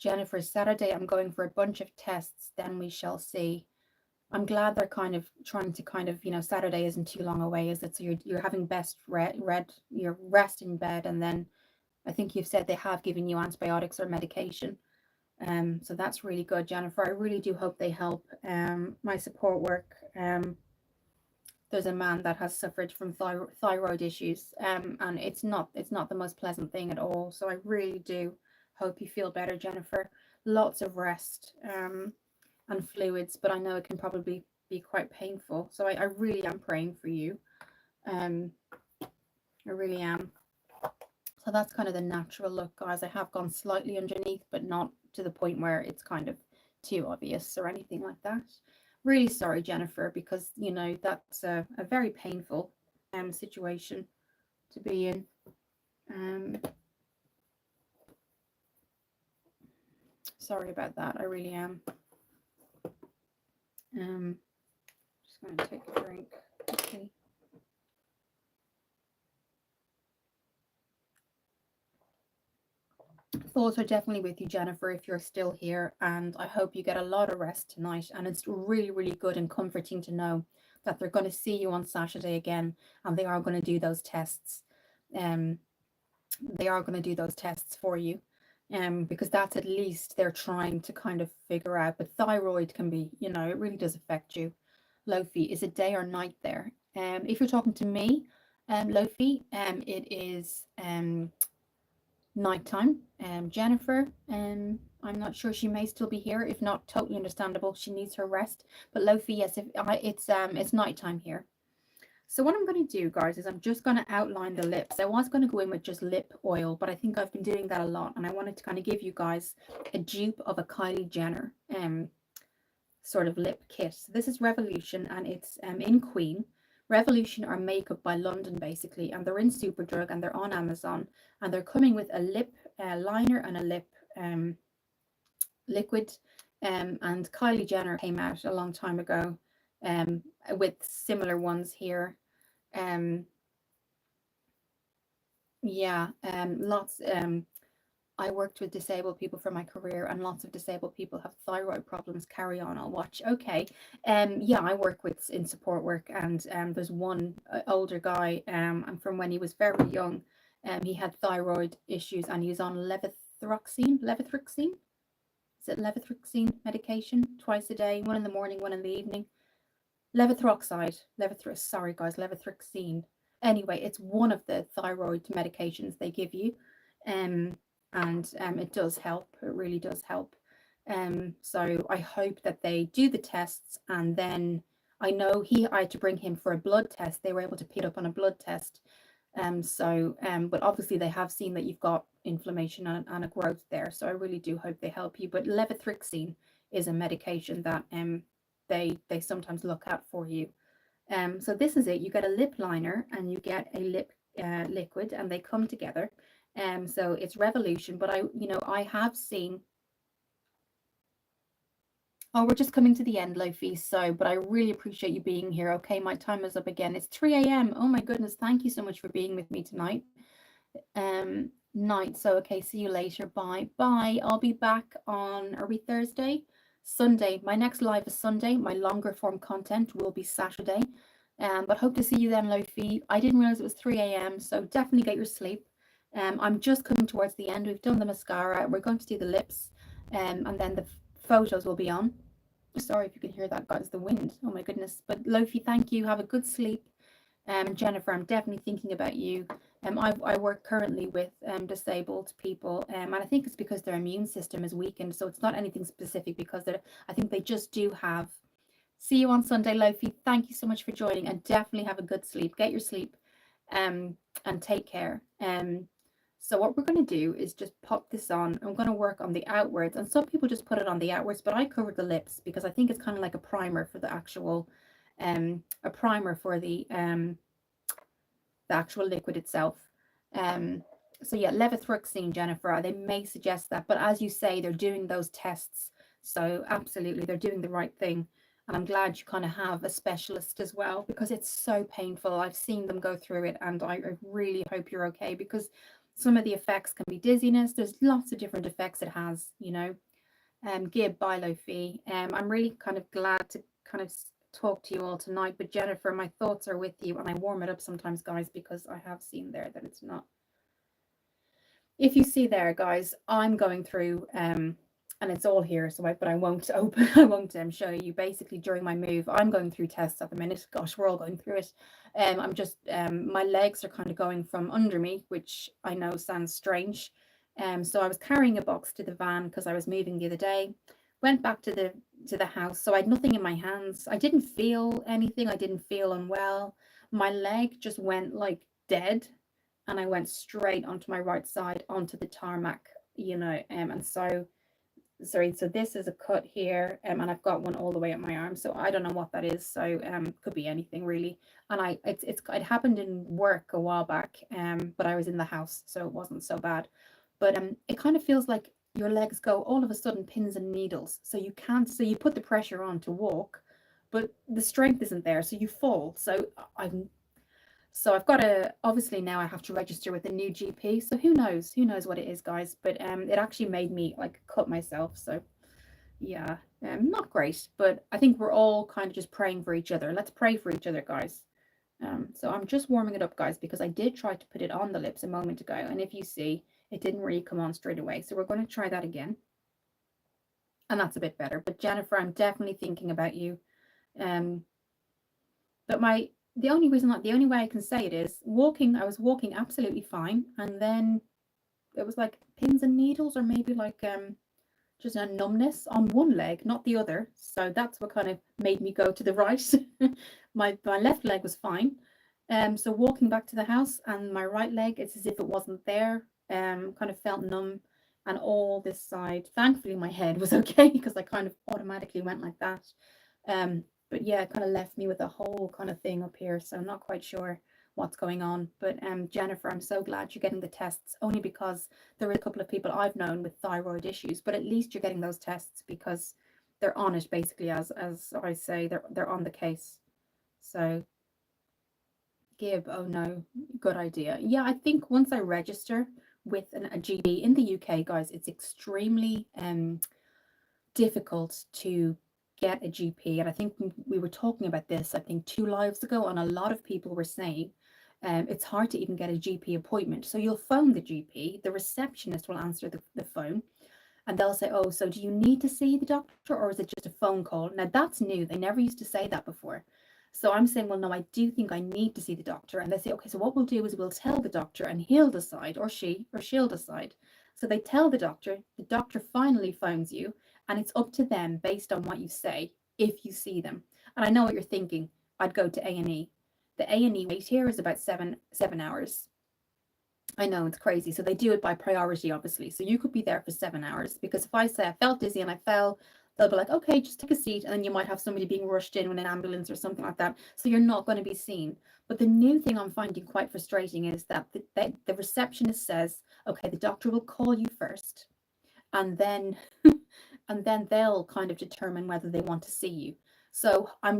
S1: Jennifer, Saturday I'm going for a bunch of tests. Then we shall see. I'm glad they're kind of trying to Saturday isn't too long away, is it? So you're having best your rest in bed, and then I think you've said they have given you antibiotics or medication. So that's really good, Jennifer. I really do hope they help. My support work. There's a man that has suffered from thyroid issues, and it's not the most pleasant thing at all. So I really do hope you feel better, Jennifer. Lots of rest. And fluids, but I know it can probably be quite painful. So I really am praying for you. I really am. So that's kind of the natural look, guys. I have gone slightly underneath, but not to the point where it's kind of too obvious or anything like that. Really sorry, Jennifer, because that's a very painful situation to be in. Sorry about that. I really am. Just going to take a drink. Okay. Thoughts are definitely with you, Jennifer, if you're still here, and I hope you get a lot of rest tonight. And it's really, really good and comforting to know that they're going to see you on Saturday again, and they are going to do those tests. Um, they are going to do those tests for you, because that's at least they're trying to kind of figure out. But thyroid can be, you know, it really does affect you. Lofi, is it day or night there? If you're talking to me, Lofi, it is nighttime. Jennifer, I'm not sure, she may still be here. If not, totally understandable. She needs her rest. But Lofi, yes, it's nighttime here. So what I'm going to do, guys, is I'm just going to outline the lips. I was going to go in with just lip oil, but I think I've been doing that a lot, and I wanted to kind of give you guys a dupe of a Kylie Jenner sort of lip kit. So this is Revolution, and it's in Queen. Revolution are makeup by London, basically, and they're in Superdrug, and they're on Amazon, and they're coming with a lip liner and a lip liquid. And Kylie Jenner came out a long time ago with similar ones here. Yeah, lots. I worked with disabled people for my career, and lots of disabled people have thyroid problems. Carry on, I'll watch. Okay. Yeah, I work with in support work, and there's one older guy, and from when he was very young, he had thyroid issues, and he was on levothyroxine. Is it levothyroxine medication twice a day, one in the morning, one in the evening? Sorry guys, levothyroxine. Anyway, it's one of the thyroid medications they give you, and it does help. It really does help. So I hope that they do the tests, and then I know I had to bring him for a blood test. They were able to pick it up on a blood test. But obviously they have seen that you've got inflammation and a growth there. So I really do hope they help you. But levothyroxine is a medication that they sometimes look at for you. So this is it. You get a lip liner and you get a lip liquid, and they come together. So it's Revolution, but I have seen. Oh, we're just coming to the end, Lofi. So, but I really appreciate you being here. Okay, my time is up again. It's 3 a.m. Oh my goodness, thank you so much for being with me tonight. Night. So, okay, see you later. Bye. Bye. I'll be back on, are we Thursday? Sunday. My next live is Sunday. My longer form content will be Saturday. But hope to see you then, Lofi. I didn't realize it was 3 a.m. So definitely get your sleep. I'm just coming towards the end. We've done the mascara. We're going to do the lips. And then the photos will be on. Sorry if you can hear that, guys, the wind. Oh my goodness. But Lofi, thank you. Have a good sleep. And Jennifer, I'm definitely thinking about you. I work currently with disabled people, and I think it's because their immune system is weakened. So it's not anything specific, because I think they just do have. See you on Sunday, Lofi. Thank you so much for joining, and definitely have a good sleep. Get your sleep, and take care. So what we're going to do is just pop this on. I'm going to work on the outwards, and some people just put it on the outwards, but I covered the lips because I think it's kind of like a primer for the actual, a primer for the actual liquid itself. So yeah, levothyroxine, Jennifer, they may suggest that, but as you say, they're doing those tests, so absolutely they're doing the right thing. And I'm glad you kind of have a specialist as well, because it's so painful. I've seen them go through it, and I really hope you're okay, because some of the effects can be dizziness. There's lots of different effects it has, Gib, bye, Lofi. I'm really kind of glad to kind of talk to you all tonight. But Jennifer, my thoughts are with you, and I warm it up sometimes, guys, because I have seen there that it's not. If you see there, guys, I'm going through and it's all here, so but I won't open. I won't show you. Basically, during my move, I'm going through tests at the minute. Gosh, we're all going through it. I'm just my legs are kind of going from under me, which I know sounds strange. So I was carrying a box to the van because I was moving the other day. Went back to the house, so I had nothing in my hands. I didn't feel anything. I didn't feel unwell. My leg just went like dead, and I went straight onto my right side onto the tarmac. And so. Sorry, so this is a cut here, and I've got one all the way up my arm, so I don't know what that is. So could be anything really. And it happened in work a while back, but I was in the house, so it wasn't so bad. But it kind of feels like your legs go all of a sudden pins and needles, so you can't. So you put the pressure on to walk, but the strength isn't there, so you fall. So I've got to, obviously now I have to register with a new GP. So who knows what it is, guys. But it actually made me like cut myself. So yeah. Not great, but I think we're all kind of just praying for each other. Let's pray for each other, guys. So I'm just warming it up, guys, because I did try to put it on the lips a moment ago, and if you see, it didn't really come on straight away. So we're going to try that again, and that's a bit better. But Jennifer, I'm definitely thinking about you. Um, but the only reason, like the only way I can say it is walking. I was walking absolutely fine, and then it was like pins and needles, or maybe like just a numbness on one leg, not the other. So that's what kind of made me go to the right. My left leg was fine. So walking back to the house, and my right leg, it's as if it wasn't there. Kind of felt numb, and all this side. Thankfully, my head was okay because I kind of automatically went like that. But yeah, it kind of left me with a whole kind of thing up here. So I'm not quite sure what's going on. But Jennifer, I'm so glad you're getting the tests, only because there are a couple of people I've known with thyroid issues, but at least you're getting those tests because they're on it basically, as I say, they're on the case. So Gib, oh no, good idea. Yeah, I think once I register with a GP in the UK, guys, it's extremely difficult to get a GP. And I think we were talking about this, I think 2 lives ago, and a lot of people were saying it's hard to even get a GP appointment. So you'll phone the GP, the receptionist will answer the phone, and they'll say, oh, so do you need to see the doctor, or is it just a phone call? Now that's new. They never used to say that before. So I'm saying, well, no, I do think I need to see the doctor. And they say, okay, so what we'll do is we'll tell the doctor and he'll decide, or she'll decide. So they tell the doctor finally phones you, and it's up to them based on what you say if you see them. And I know what you're thinking. I'd go to A&E. The A&E wait here is about seven hours. I know, it's crazy. So they do it by priority, obviously. So you could be there for 7 hours, because if I say I felt dizzy and I fell, they'll be like, okay, just take a seat. And then you might have somebody being rushed in with an ambulance or something like that. So you're not going to be seen. But the new thing I'm finding quite frustrating is that the receptionist says, okay, the doctor will call you first, and then and then they'll kind of determine whether they want to see you. So I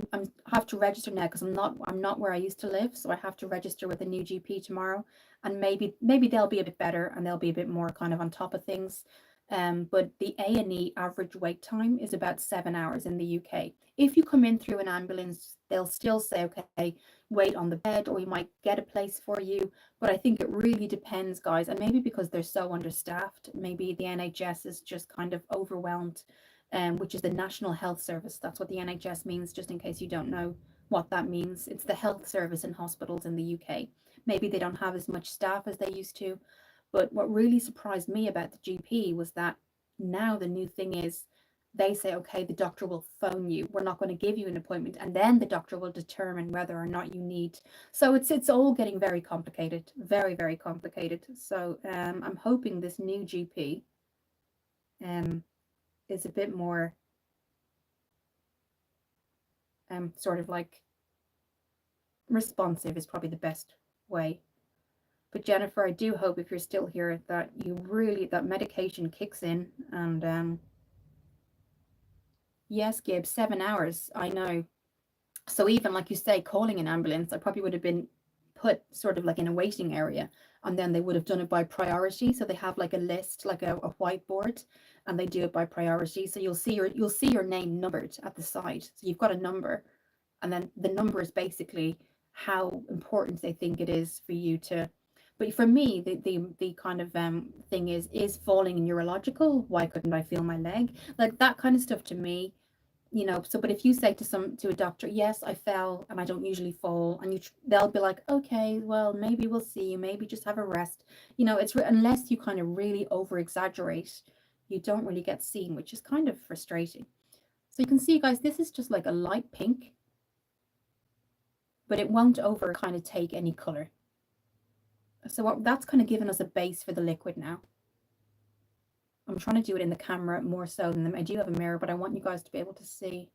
S1: have to register now, because I'm not where I used to live, so I have to register with a new GP tomorrow, and maybe they'll be a bit better and they'll be a bit more kind of on top of things. But the A&E average wait time is about 7 hours in the UK. If you come in through an ambulance, they'll still say, okay, wait on the bed, or we might get a place for you. But I think it really depends, guys, and maybe because they're so understaffed, maybe the NHS is just kind of overwhelmed, which is the National Health Service. That's what the NHS means, just in case you don't know what that means. It's the health service in hospitals in the UK. Maybe they don't have as much staff as they used to. But what really surprised me about the GP was that now the new thing is they say, okay, the doctor will phone you. We're not going to give you an appointment. And then the doctor will determine whether or not you need. So it's all getting very complicated, very, very complicated. So I'm hoping this new GP um, is a bit more sort of like responsive, is probably the best way. But Jennifer, I do hope, if you're still here, that that medication kicks in. And yes, Gib, 7 hours, I know. So even like you say, calling an ambulance, I probably would have been put sort of like in a waiting area, and then they would have done it by priority. So they have like a list, like a whiteboard, and they do it by priority. So you'll see your name numbered at the side. So you've got a number, and then the number is basically how important they think it is for you to. But for me, the kind of thing is falling neurological? Why couldn't I feel my leg? Like that kind of stuff to me, so but if you say to a doctor, yes, I fell and I don't usually fall, and they'll be like, okay, well, maybe we'll see you, maybe just have a rest. It's unless you kind of really over exaggerate, you don't really get seen, which is kind of frustrating. So you can see, guys, this is just like a light pink, but it won't over kind of take any color. So that's kind of given us a base for the liquid now. I'm trying to do it in the camera more so than them. I do have a mirror, but I want you guys to be able to see.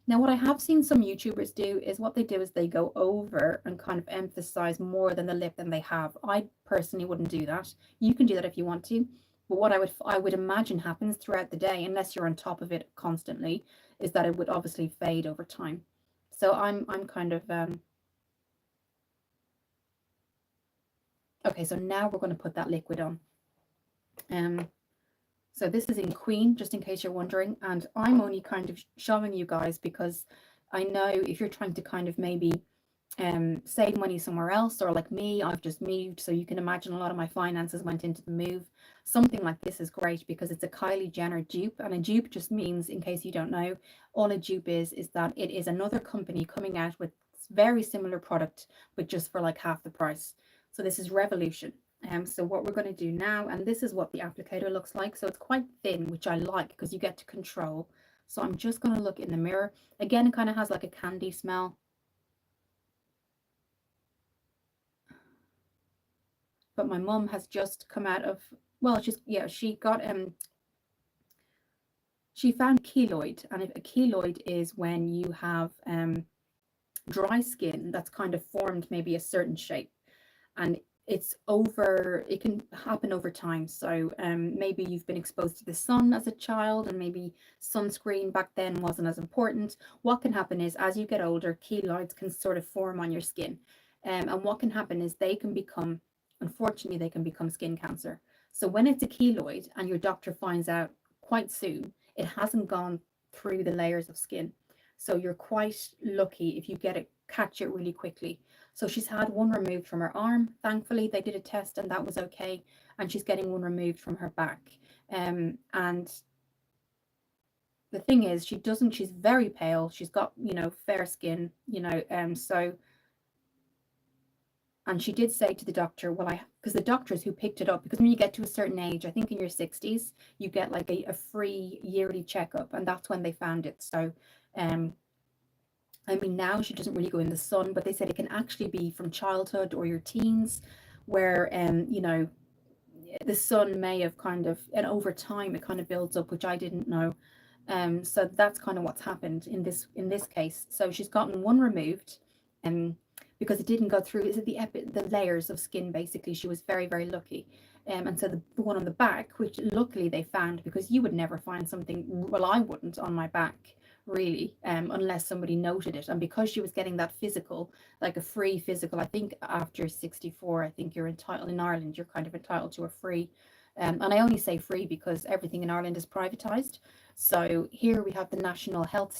S1: Now, what I have seen some YouTubers do is what they do is they go over and kind of emphasize more than the lip than they have. I personally wouldn't do that. You can do that if you want to. But what I would imagine happens throughout the day, unless you're on top of it constantly, is that it would obviously fade over time. So I'm kind of okay. So now we're going to put that liquid on. So this is in Queen, just in case you're wondering. And I'm only kind of showing you guys because I know if you're trying to kind of maybe save money somewhere else, or like me, I've just moved, so you can imagine a lot of my finances went into the move. Something like this is great because it's a Kylie Jenner dupe, and a dupe just means, in case you don't know, all a dupe is that it is another company coming out with very similar product but just for like half the price. So this is Revolution. So what we're going to do now, and this is what the applicator looks like. So it's quite thin, which I like because you get to control. So I'm just going to look in the mirror. Again, it kind of has like a candy smell. But my mum has just come out of, well, she got she found keloid, and if a keloid is when you have dry skin that's kind of formed maybe a certain shape, and it can happen over time. So maybe you've been exposed to the sun as a child, and maybe sunscreen back then wasn't as important. What can happen is, as you get older, keloids can sort of form on your skin, and what can happen is unfortunately they can become skin cancer. So when it's a keloid and your doctor finds out quite soon, it hasn't gone through the layers of skin. So you're quite lucky if you catch it really quickly. So she's had one removed from her arm. Thankfully, they did a test and that was okay. And she's getting one removed from her back. And the thing is, she's very pale. She's got, fair skin, and she did say to the doctor, because the doctors who picked it up, because when you get to a certain age, I think in your 60s, you get like a free yearly checkup, and that's when they found it. So, I mean, now she doesn't really go in the sun, but they said it can actually be from childhood or your teens, where, the sun may have and over time it kind of builds up, which I didn't know. So that's kind of what's happened in this case. So she's gotten one removed, because it didn't go through the layers of skin. Basically, she was very, very lucky. And so the one on the back, which luckily they found, because you would never find something, well, I wouldn't, on my back really, unless somebody noted it. And because she was getting that physical, like a free physical, I think after 64, I think you're entitled, in Ireland, you're kind of entitled to a free, and I only say free because everything in Ireland is privatized. So here we have the National Health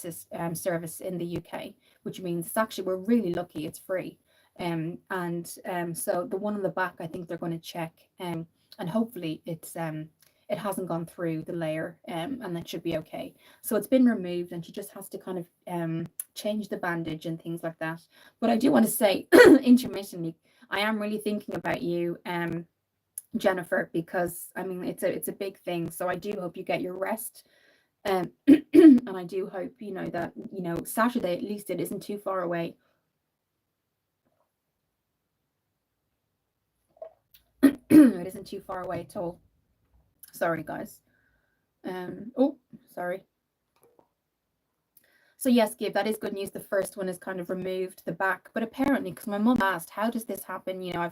S1: Service in the UK, which means we're really lucky it's free. So the one on the back, I think they're going to check, and hopefully it hasn't gone through the layer, and that should be okay. So it's been removed, and she just has to kind of change the bandage and things like that. But I do want to say, intermittently, I am really thinking about you, Jennifer, because I mean it's a big thing. So I do hope you get your rest. And I do hope, that, Saturday, at least, it isn't too far away. It isn't too far away at all. Sorry, guys. Oh, sorry. So yes, Gib, that is good news. The first one is kind of removed, the back, but apparently, because my mum asked, how does this happen? I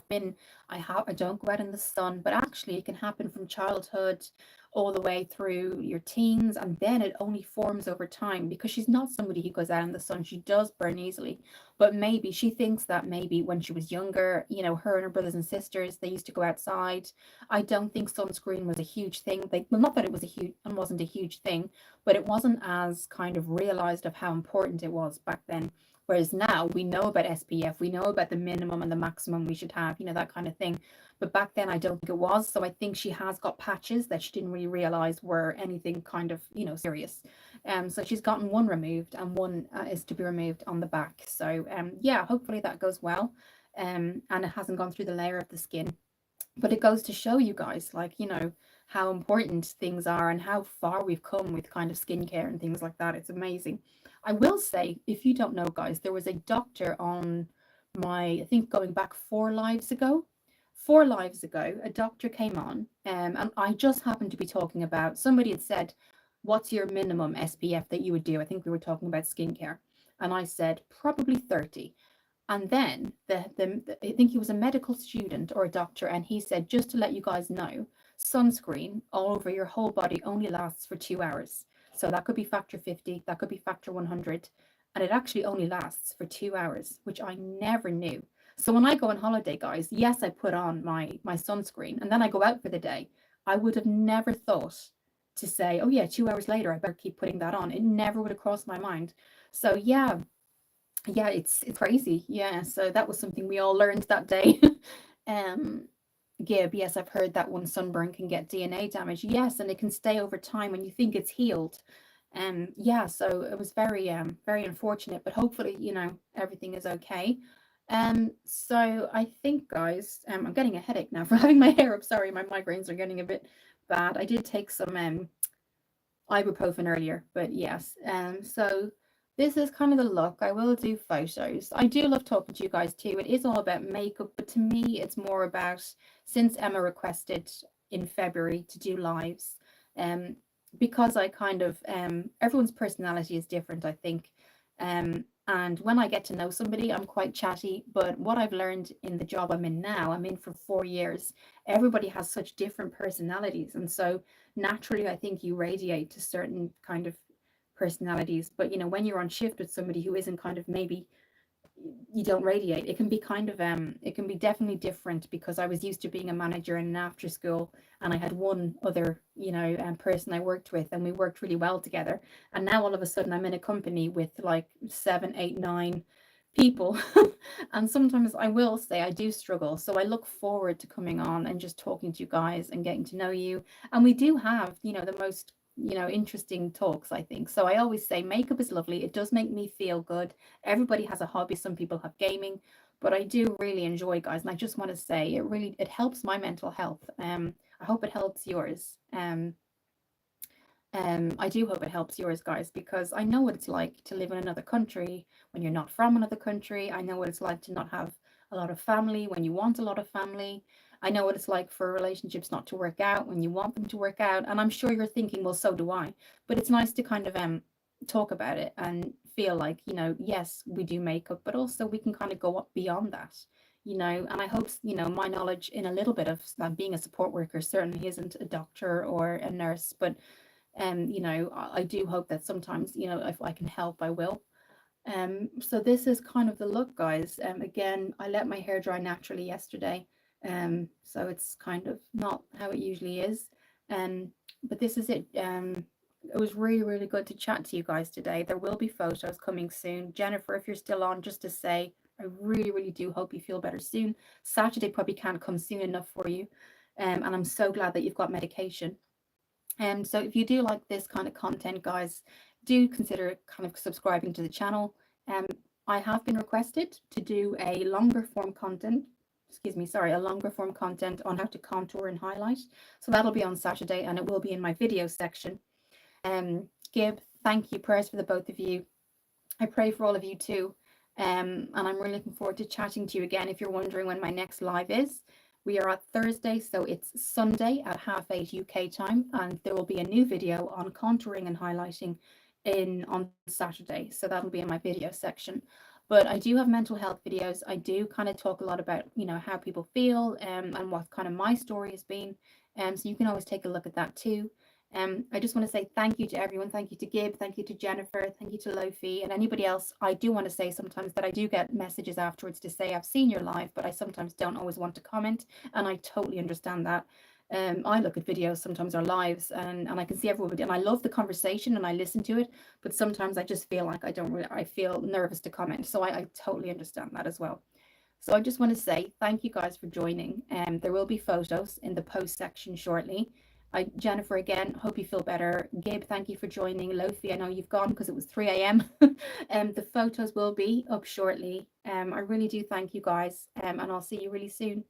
S1: don't go out in the sun, but actually it can happen from childhood all the way through your teens, and then it only forms over time, because she's not somebody who goes out in the sun. She does burn easily, but maybe she thinks that maybe when she was younger, her and her brothers and sisters, they used to go outside. I don't think sunscreen was a huge thing. Well, not that it wasn't a huge thing, but it wasn't as kind of realized of how important it was back then. Whereas now we know about SPF, we know about the minimum and the maximum we should have, that kind of thing. But back then I don't think it was. So I think she has got patches that she didn't really realize were anything kind of, serious. So she's gotten one removed, and one is to be removed on the back. So yeah, hopefully that goes well. And it hasn't gone through the layer of the skin. But it goes to show you guys, like, how important things are and how far we've come with kind of skincare and things like that. It's amazing. I will say, if you don't know, guys, there was a doctor on I think going back 4 lives ago. 4 lives ago, a doctor came on, and I just happened to be talking about, somebody had said, what's your minimum SPF that you would do? I think we were talking about skincare. And I said, probably 30. And then I think he was a medical student or a doctor, and he said, just to let you guys know, sunscreen all over your whole body only lasts for 2 hours. So that could be factor 50, that could be factor 100, and it actually only lasts for 2 hours, which I never knew. So when I go on holiday, guys, yes, I put on my sunscreen, and then I go out for the day. I would have never thought to say, oh yeah, 2 hours later, I better keep putting that on. It never would have crossed my mind. So yeah, it's crazy. Yeah, so that was something we all learned that day. um, Gib, yes, I've heard that one sunburn can get DNA damage. Yes, and it can stay over time when you think it's healed. Yeah, so it was very unfortunate, but hopefully, everything is okay. So I think, guys, I'm getting a headache now for having my hair up. Sorry, my migraines are getting a bit bad. I did take some ibuprofen earlier, but yes. So this is kind of the look. I will do photos. I do love talking to you guys too. It is all about makeup, but to me, it's more about, since Emma requested in February to do lives, um, because I kind of everyone's personality is different, I think. And when I get to know somebody, I'm quite chatty. But what I've learned in the job I'm in now, I'm in for 4 years. Everybody has such different personalities, and so naturally I think you radiate to certain kind of personalities. But when you're on shift with somebody who isn't kind of, maybe you don't radiate, it can be kind of it can be definitely different, because I was used to being a manager in an after school, and I had one other person I worked with, and we worked really well together. And now all of a sudden I'm in a company with like 7, 8, 9 people. And sometimes I will say I do struggle, so I look forward to coming on and just talking to you guys and getting to know you. And we do have the most interesting talks, I think. So I always say makeup is lovely, it does make me feel good. Everybody has a hobby, some people have gaming, but I do really enjoy, guys, and I just want to say it helps my mental health. I hope it helps yours. I do hope it helps yours, guys, because I know what it's like to live in another country when you're not from another country. I know what it's like to not have a lot of family when you want a lot of family. I know what it's like for relationships not to work out when you want them to work out. And I'm sure you're thinking, well, so do I. But it's nice to kind of talk about it and feel like, yes, we do makeup, but also we can kind of go up beyond that. And I hope, my knowledge in a little bit of being a support worker certainly isn't a doctor or a nurse, but I do hope that sometimes, if I can help, I will. So this is kind of the look, guys. Again, I let my hair dry naturally yesterday. So it's kind of not how it usually is. But this is it. It was really, really good to chat to you guys today. There will be photos coming soon. Jennifer, if you're still on, just to say, I really, really do hope you feel better soon. Saturday probably can't come soon enough for you. And I'm so glad that you've got medication. And so if you do like this kind of content, guys, do consider kind of subscribing to the channel. I have been requested to do a longer form content, a longer form content on how to contour and highlight. So that'll be on Saturday, and it will be in my video section. Gib, thank you. Prayers for the both of you. I pray for all of you too. And I'm really looking forward to chatting to you again. If you're wondering when my next live is, we are at Thursday, so it's Sunday at 8:30 UK time, and there will be a new video on contouring and highlighting on Saturday. So that'll be in my video section. But I do have mental health videos. I do kind of talk a lot about, how people feel, and what kind of my story has been. So you can always take a look at that too. I just want to say thank you to everyone. Thank you to Gib. Thank you to Jennifer. Thank you to Lofi and anybody else. I do want to say sometimes that I do get messages afterwards to say I've seen your live, but I sometimes don't always want to comment, and I totally understand that. I look at videos sometimes, or lives, and I can see everybody, and I love the conversation and I listen to it, but sometimes I just feel like I feel nervous to comment. So I totally understand that as well. So I just want to say thank you guys for joining. There will be photos in the post section shortly. Jennifer, again, hope you feel better. Gabe, thank you for joining. Lofi, I know you've gone because it was 3 a.m. The photos will be up shortly. I really do thank you guys, and I'll see you really soon.